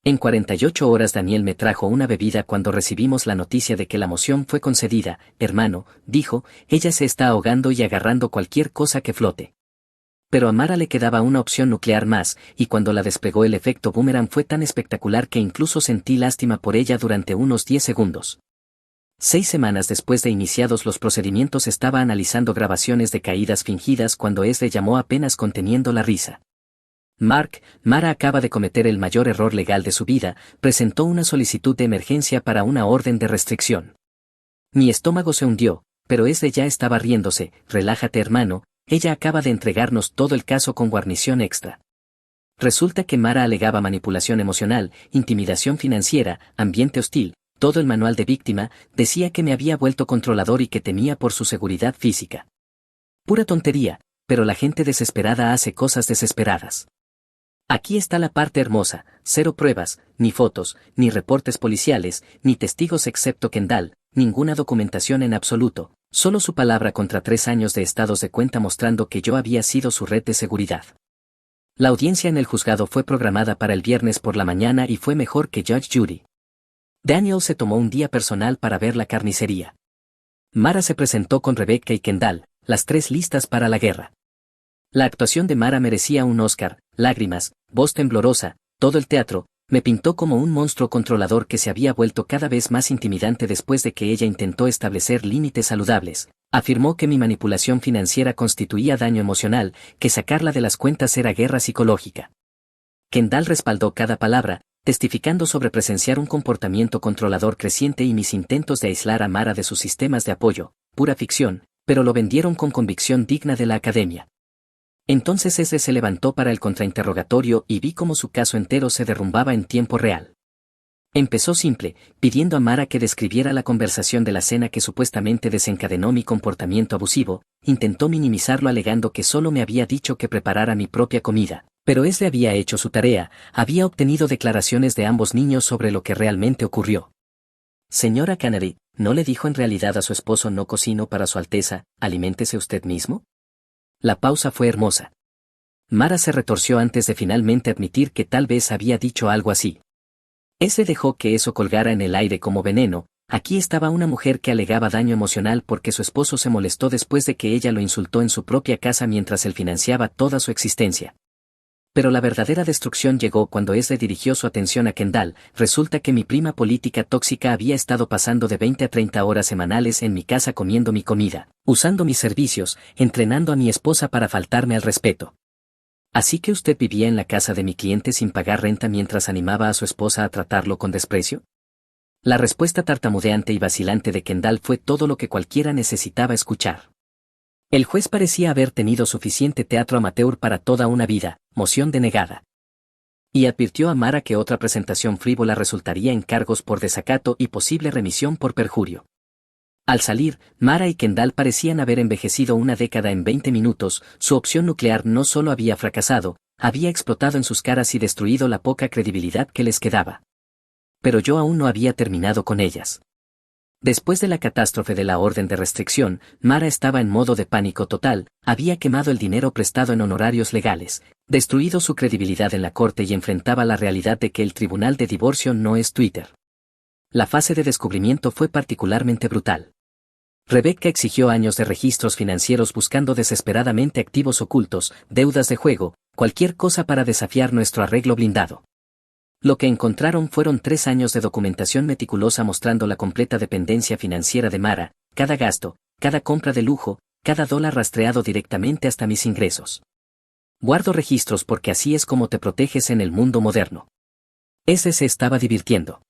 En 48 horas Daniel me trajo una bebida cuando recibimos la noticia de que la moción fue concedida. Hermano, dijo, ella se está ahogando y agarrando cualquier cosa que flote. Pero a Mara le quedaba una opción nuclear más, y cuando la desplegó el efecto boomerang fue tan espectacular que incluso sentí lástima por ella durante unos 10 segundos. 6 semanas después de iniciados los procedimientos estaba analizando grabaciones de caídas fingidas cuando Ezra llamó apenas conteniendo la risa. Mark, Mara acaba de cometer el mayor error legal de su vida, presentó una solicitud de emergencia para una orden de restricción. Mi estómago se hundió, pero Ezra ya estaba riéndose, relájate hermano, ella acaba de entregarnos todo el caso con guarnición extra. Resulta que Mara alegaba manipulación emocional, intimidación financiera, ambiente hostil. Todo el manual de víctima decía que me había vuelto controlador y que temía por su seguridad física. Pura tontería, pero la gente desesperada hace cosas desesperadas. Aquí está la parte hermosa, 0 pruebas, ni fotos, ni reportes policiales, ni testigos excepto Kendall, ninguna documentación en absoluto, solo su palabra contra 3 años de estados de cuenta mostrando que yo había sido su red de seguridad. La audiencia en el juzgado fue programada para el viernes por la mañana y fue mejor que Judge Judy. Daniel se tomó un día personal para ver la carnicería. Mara se presentó con Rebecca y Kendall, las 3 listas para la guerra. La actuación de Mara merecía un Oscar, lágrimas, voz temblorosa, todo el teatro, me pintó como un monstruo controlador que se había vuelto cada vez más intimidante después de que ella intentó establecer límites saludables. Afirmó que mi manipulación financiera constituía daño emocional, que sacarla de las cuentas era guerra psicológica. Kendall respaldó cada palabra, testificando sobre presenciar un comportamiento controlador creciente y mis intentos de aislar a Mara de sus sistemas de apoyo, pura ficción, pero lo vendieron con convicción digna de la academia. Entonces Ezra se levantó para el contrainterrogatorio y vi cómo su caso entero se derrumbaba en tiempo real. Empezó simple, pidiendo a Mara que describiera la conversación de la cena que supuestamente desencadenó mi comportamiento abusivo, intentó minimizarlo alegando que solo me había dicho que preparara mi propia comida. Pero Ezra había hecho su tarea, había obtenido declaraciones de ambos niños sobre lo que realmente ocurrió. Señora Canary, ¿no le dijo en realidad a su esposo no cocino para su Alteza, aliméntese usted mismo? La pausa fue hermosa. Mara se retorció antes de finalmente admitir que tal vez había dicho algo así. Ezra dejó que eso colgara en el aire como veneno. Aquí estaba una mujer que alegaba daño emocional porque su esposo se molestó después de que ella lo insultó en su propia casa mientras él financiaba toda su existencia. Pero la verdadera destrucción llegó cuando Ezra dirigió su atención a Kendall. Resulta que mi prima política tóxica había estado pasando de 20 a 30 horas semanales en mi casa comiendo mi comida, usando mis servicios, entrenando a mi esposa para faltarme al respeto. ¿Así que usted vivía en la casa de mi cliente sin pagar renta mientras animaba a su esposa a tratarlo con desprecio? La respuesta tartamudeante y vacilante de Kendall fue todo lo que cualquiera necesitaba escuchar. El juez parecía haber tenido suficiente teatro amateur para toda una vida, moción denegada. Y advirtió a Mara que otra presentación frívola resultaría en cargos por desacato y posible remisión por perjurio. Al salir, Mara y Kendall parecían haber envejecido una década en 20 minutos, su opción nuclear no solo había fracasado, había explotado en sus caras y destruido la poca credibilidad que les quedaba. Pero yo aún no había terminado con ellas. Después de la catástrofe de la orden de restricción, Mara estaba en modo de pánico total, había quemado el dinero prestado en honorarios legales, destruido su credibilidad en la corte y enfrentaba la realidad de que el tribunal de divorcio no es Twitter. La fase de descubrimiento fue particularmente brutal. Rebecca exigió años de registros financieros buscando desesperadamente activos ocultos, deudas de juego, cualquier cosa para desafiar nuestro arreglo blindado. Lo que encontraron fueron 3 años de documentación meticulosa mostrando la completa dependencia financiera de Mara, cada gasto, cada compra de lujo, cada dólar rastreado directamente hasta mis ingresos. Guardo registros porque así es como te proteges en el mundo moderno. Ese se estaba divirtiendo.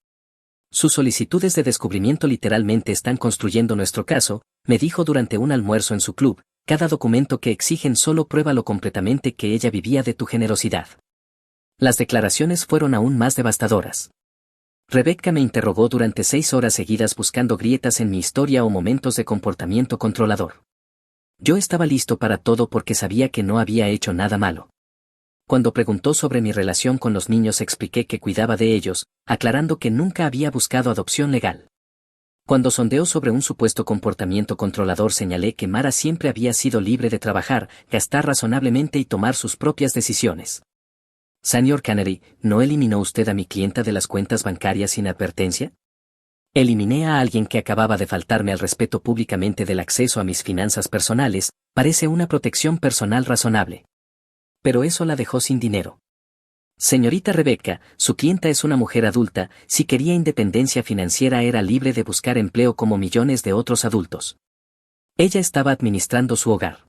Sus solicitudes de descubrimiento literalmente están construyendo nuestro caso, me dijo durante un almuerzo en su club, cada documento que exigen solo prueba lo completamente que ella vivía de tu generosidad. Las declaraciones fueron aún más devastadoras. Rebecca me interrogó durante 6 horas seguidas buscando grietas en mi historia o momentos de comportamiento controlador. Yo estaba listo para todo porque sabía que no había hecho nada malo. Cuando preguntó sobre mi relación con los niños expliqué que cuidaba de ellos, aclarando que nunca había buscado adopción legal. Cuando sondeó sobre un supuesto comportamiento controlador señalé que Mara siempre había sido libre de trabajar, gastar razonablemente y tomar sus propias decisiones. Señor Canary, ¿no eliminó usted a mi clienta de las cuentas bancarias sin advertencia? Eliminé a alguien que acababa de faltarme al respeto públicamente del acceso a mis finanzas personales, parece una protección personal razonable. Pero eso la dejó sin dinero. Señorita Rebecca, su clienta es una mujer adulta, si quería independencia financiera era libre de buscar empleo como millones de otros adultos. Ella estaba administrando su hogar.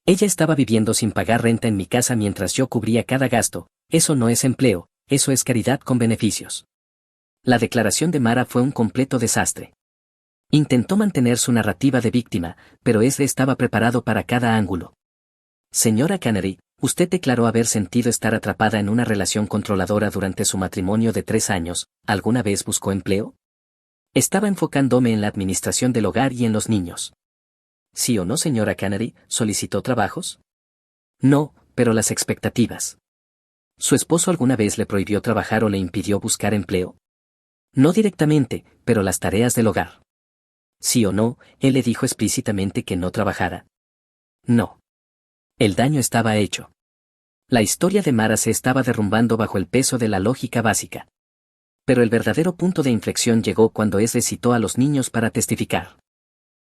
Ella estaba viviendo sin pagar renta en mi casa mientras yo cubría cada gasto, eso no es empleo, eso es caridad con beneficios. La declaración de Mara fue un completo desastre. Intentó mantener su narrativa de víctima, pero estaba preparado para cada ángulo. Señora Canary, usted declaró haber sentido estar atrapada en una relación controladora durante su matrimonio de 3 años, ¿alguna vez buscó empleo? Estaba enfocándome en la administración del hogar y en los niños. ¿Sí o no, señora Canary, solicitó trabajos? No, pero las expectativas. ¿Su esposo alguna vez le prohibió trabajar o le impidió buscar empleo? No directamente, pero las tareas del hogar. ¿Sí o no, él le dijo explícitamente que no trabajara? No. El daño estaba hecho. La historia de Mara se estaba derrumbando bajo el peso de la lógica básica. Pero el verdadero punto de inflexión llegó cuando citó a los niños para testificar.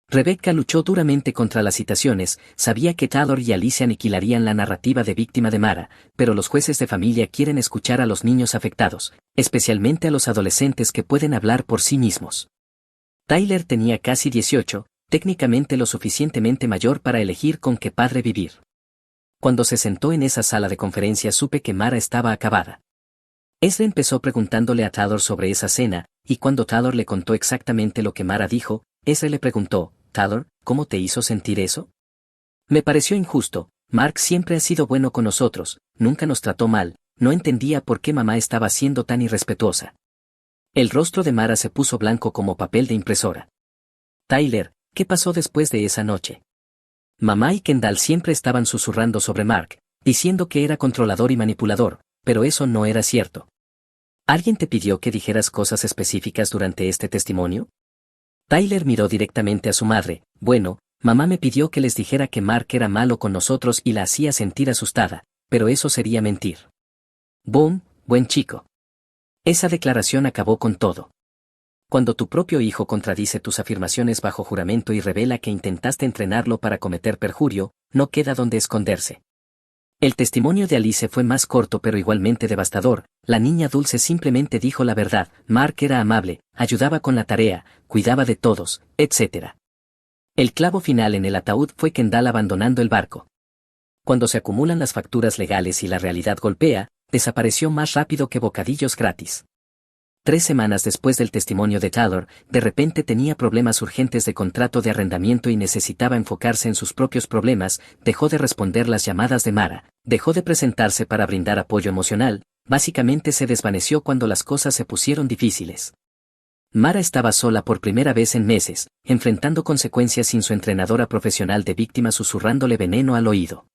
Rebecca luchó duramente contra las citaciones, sabía que Taylor y Alice aniquilarían la narrativa de víctima de Mara, pero los jueces de familia quieren escuchar a los niños afectados, especialmente a los adolescentes que pueden hablar por sí mismos. Tyler tenía casi 18, técnicamente lo suficientemente mayor para elegir con qué padre vivir. Cuando se sentó en esa sala de conferencias supe que Mara estaba acabada. Ezra empezó preguntándole a Taylor sobre esa cena, y cuando Taylor le contó exactamente lo que Mara dijo, Ezra le preguntó, Taylor, ¿cómo te hizo sentir eso? Me pareció injusto, Mark siempre ha sido bueno con nosotros, nunca nos trató mal, no entendía por qué mamá estaba siendo tan irrespetuosa. El rostro de Mara se puso blanco como papel de impresora. Tyler, ¿qué pasó después de esa noche? Mamá y Kendall siempre estaban susurrando sobre Mark, diciendo que era controlador y manipulador, pero eso no era cierto. ¿Alguien te pidió que dijeras cosas específicas durante este testimonio? Tyler miró directamente a su madre. Bueno, mamá me pidió que les dijera que Mark era malo con nosotros y la hacía sentir asustada, pero eso sería mentir. Boom, buen chico. Esa declaración acabó con todo. Cuando tu propio hijo contradice tus afirmaciones bajo juramento y revela que intentaste entrenarlo para cometer perjurio, no queda donde esconderse. El testimonio de Alice fue más corto pero igualmente devastador. La niña dulce simplemente dijo la verdad, Mark era amable, ayudaba con la tarea, cuidaba de todos, etc. El clavo final en el ataúd fue Kendall abandonando el barco. Cuando se acumulan las facturas legales y la realidad golpea, desapareció más rápido que bocadillos gratis. 3 semanas después del testimonio de Taylor, de repente tenía problemas urgentes de contrato de arrendamiento y necesitaba enfocarse en sus propios problemas, dejó de responder las llamadas de Mara, dejó de presentarse para brindar apoyo emocional, básicamente se desvaneció cuando las cosas se pusieron difíciles. Mara estaba sola por primera vez en meses, enfrentando consecuencias sin su entrenadora profesional de víctima susurrándole veneno al oído.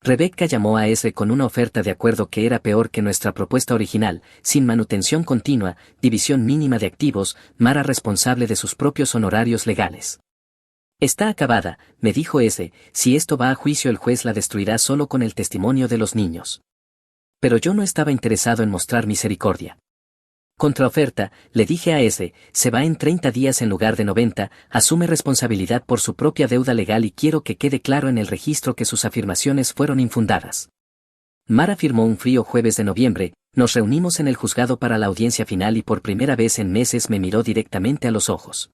Rebecca llamó a ese con una oferta de acuerdo que era peor que nuestra propuesta original, sin manutención continua, división mínima de activos, Mara responsable de sus propios honorarios legales. Está acabada, me dijo ese, si esto va a juicio el juez la destruirá solo con el testimonio de los niños. Pero yo no estaba interesado en mostrar misericordia. Contraoferta, le dije a ese, se va en 30 días en lugar de 90, asume responsabilidad por su propia deuda legal y quiero que quede claro en el registro que sus afirmaciones fueron infundadas. Mara firmó un frío jueves de noviembre, nos reunimos en el juzgado para la audiencia final y por primera vez en meses me miró directamente a los ojos.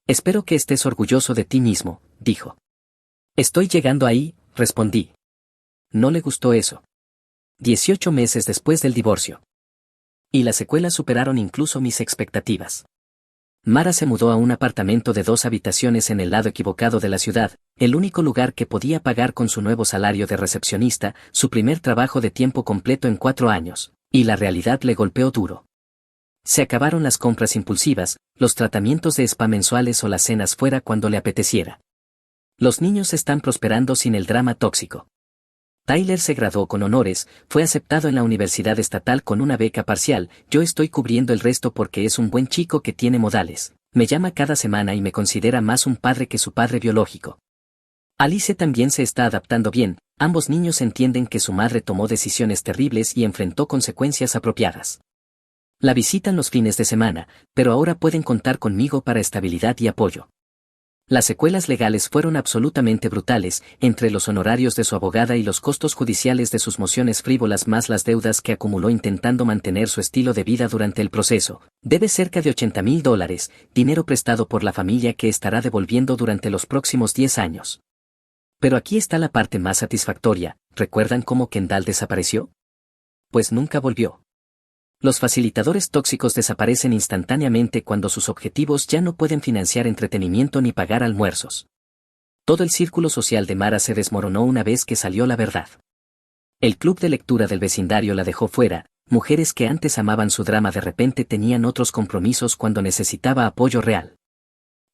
Espero que estés orgulloso de ti mismo, dijo. Estoy llegando ahí, respondí. No le gustó eso. 18 meses después del divorcio. Y las secuelas superaron incluso mis expectativas. Mara se mudó a un apartamento de 2 habitaciones en el lado equivocado de la ciudad, el único lugar que podía pagar con su nuevo salario de recepcionista, su primer trabajo de tiempo completo en 4 años, y la realidad le golpeó duro. Se acabaron las compras impulsivas, los tratamientos de spa mensuales o las cenas fuera cuando le apeteciera. Los niños están prosperando sin el drama tóxico. Tyler se graduó con honores, fue aceptado en la universidad estatal con una beca parcial, yo estoy cubriendo el resto porque es un buen chico que tiene modales, me llama cada semana y me considera más un padre que su padre biológico. Alice también se está adaptando bien, ambos niños entienden que su madre tomó decisiones terribles y enfrentó consecuencias apropiadas. La visitan los fines de semana, pero ahora pueden contar conmigo para estabilidad y apoyo. Las secuelas legales fueron absolutamente brutales, entre los honorarios de su abogada y los costos judiciales de sus mociones frívolas más las deudas que acumuló intentando mantener su estilo de vida durante el proceso. Debe cerca de $80,000, dinero prestado por la familia que estará devolviendo durante los próximos 10 años. Pero aquí está la parte más satisfactoria, ¿recuerdan cómo Kendall desapareció? Pues nunca volvió. Los facilitadores tóxicos desaparecen instantáneamente cuando sus objetivos ya no pueden financiar entretenimiento ni pagar almuerzos. Todo el círculo social de Mara se desmoronó una vez que salió la verdad. El club de lectura del vecindario la dejó fuera, mujeres que antes amaban su drama de repente tenían otros compromisos cuando necesitaba apoyo real.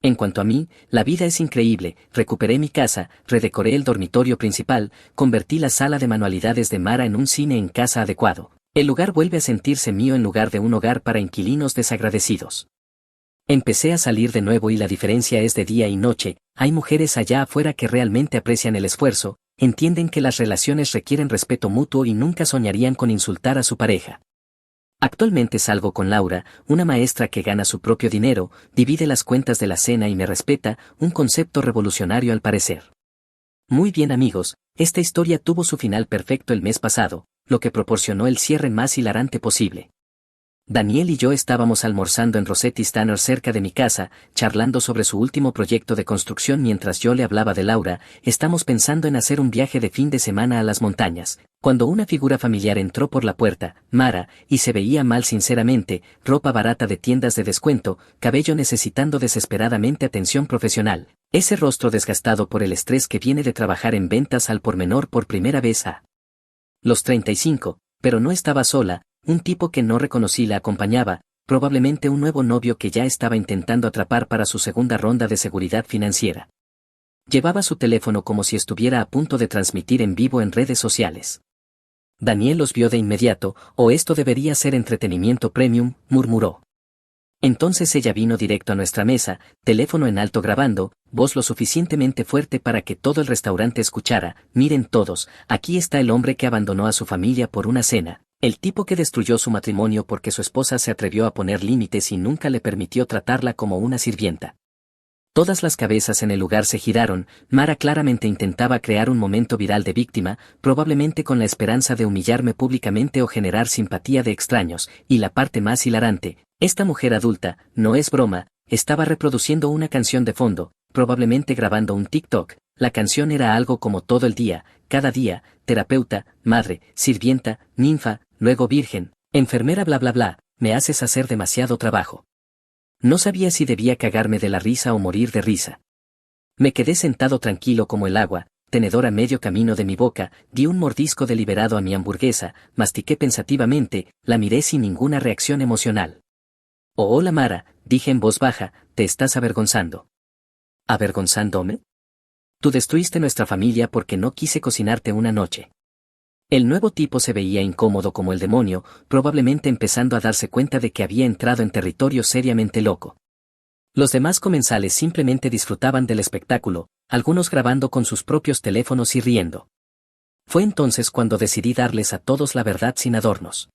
En cuanto a mí, la vida es increíble, recuperé mi casa, redecoré el dormitorio principal, convertí la sala de manualidades de Mara en un cine en casa adecuado. El lugar vuelve a sentirse mío en lugar de un hogar para inquilinos desagradecidos. Empecé a salir de nuevo y la diferencia es de día y noche, hay mujeres allá afuera que realmente aprecian el esfuerzo, entienden que las relaciones requieren respeto mutuo y nunca soñarían con insultar a su pareja. Actualmente salgo con Laura, una maestra que gana su propio dinero, divide las cuentas de la cena y me respeta, un concepto revolucionario al parecer. Muy bien amigos, esta historia tuvo su final perfecto el mes pasado, lo que proporcionó el cierre más hilarante posible. Daniel y yo estábamos almorzando en Rossetti's Tanner cerca de mi casa, charlando sobre su último proyecto de construcción mientras yo le hablaba de Laura, estamos pensando en hacer un viaje de fin de semana a las montañas, cuando una figura familiar entró por la puerta, Mara, y se veía mal sinceramente, ropa barata de tiendas de descuento, cabello necesitando desesperadamente atención profesional, ese rostro desgastado por el estrés que viene de trabajar en ventas al por menor por primera vez a los 35, pero no estaba sola, un tipo que no reconocí la acompañaba, probablemente un nuevo novio que ya estaba intentando atrapar para su segunda ronda de seguridad financiera. Llevaba su teléfono como si estuviera a punto de transmitir en vivo en redes sociales. Daniel los vio de inmediato, esto debería ser entretenimiento premium, murmuró. Entonces ella vino directo a nuestra mesa, teléfono en alto grabando, voz lo suficientemente fuerte para que todo el restaurante escuchara, miren todos, aquí está el hombre que abandonó a su familia por una cena, el tipo que destruyó su matrimonio porque su esposa se atrevió a poner límites y nunca le permitió tratarla como una sirvienta. Todas las cabezas en el lugar se giraron, Mara claramente intentaba crear un momento viral de víctima, probablemente con la esperanza de humillarme públicamente o generar simpatía de extraños, y la parte más hilarante, esta mujer adulta, no es broma, estaba reproduciendo una canción de fondo, probablemente grabando un TikTok, la canción era algo como todo el día, cada día, terapeuta, madre, sirvienta, ninfa, luego virgen, enfermera bla bla bla, me haces hacer demasiado trabajo. No sabía si debía cagarme de la risa o morir de risa. Me quedé sentado tranquilo como el agua, tenedor a medio camino de mi boca, di un mordisco deliberado a mi hamburguesa, mastiqué pensativamente, la miré sin ninguna reacción emocional. Oh hola Mara, dije en voz baja, ¿te estás avergonzando? ¿Avergonzándome? Tú destruiste nuestra familia porque no quise cocinarte una noche. El nuevo tipo se veía incómodo como el demonio, probablemente empezando a darse cuenta de que había entrado en territorio seriamente loco. Los demás comensales simplemente disfrutaban del espectáculo, algunos grabando con sus propios teléfonos y riendo. Fue entonces cuando decidí darles a todos la verdad sin adornos.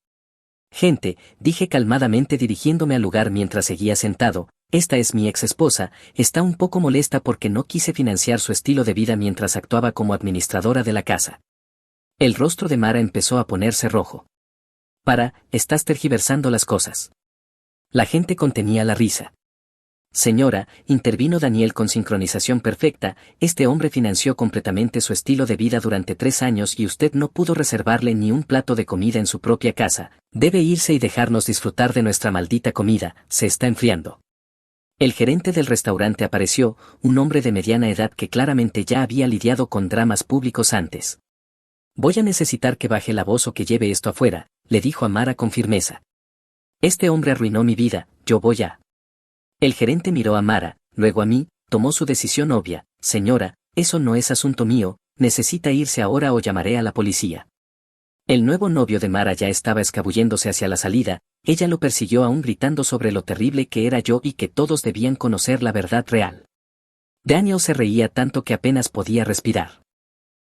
Gente, dije calmadamente dirigiéndome al lugar mientras seguía sentado, esta es mi ex esposa, está un poco molesta porque no quise financiar su estilo de vida mientras actuaba como administradora de la casa. El rostro de Mara empezó a ponerse rojo. Estás tergiversando las cosas. La gente contenía la risa. Señora, intervino Daniel con sincronización perfecta, este hombre financió completamente su estilo de vida durante 3 años y usted no pudo reservarle ni un plato de comida en su propia casa, debe irse y dejarnos disfrutar de nuestra maldita comida, se está enfriando. El gerente del restaurante apareció, un hombre de mediana edad que claramente ya había lidiado con dramas públicos antes. Voy a necesitar que baje la voz o que lleve esto afuera, le dijo a Mara con firmeza. Este hombre arruinó mi vida, yo voy a... El gerente miró a Mara, luego a mí, tomó su decisión obvia, señora, eso no es asunto mío, necesita irse ahora o llamaré a la policía. El nuevo novio de Mara ya estaba escabulléndose hacia la salida, ella lo persiguió aún gritando sobre lo terrible que era yo y que todos debían conocer la verdad real. Daniel se reía tanto que apenas podía respirar.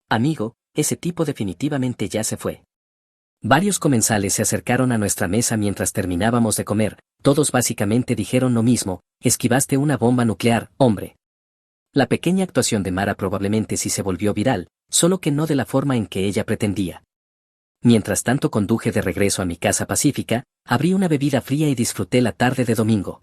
Amigo, ese tipo definitivamente ya se fue. Varios comensales se acercaron a nuestra mesa mientras terminábamos de comer, todos básicamente dijeron lo mismo, esquivaste una bomba nuclear, hombre. La pequeña actuación de Mara probablemente sí se volvió viral, solo que no de la forma en que ella pretendía. Mientras tanto conduje de regreso a mi casa pacífica, abrí una bebida fría y disfruté la tarde de domingo.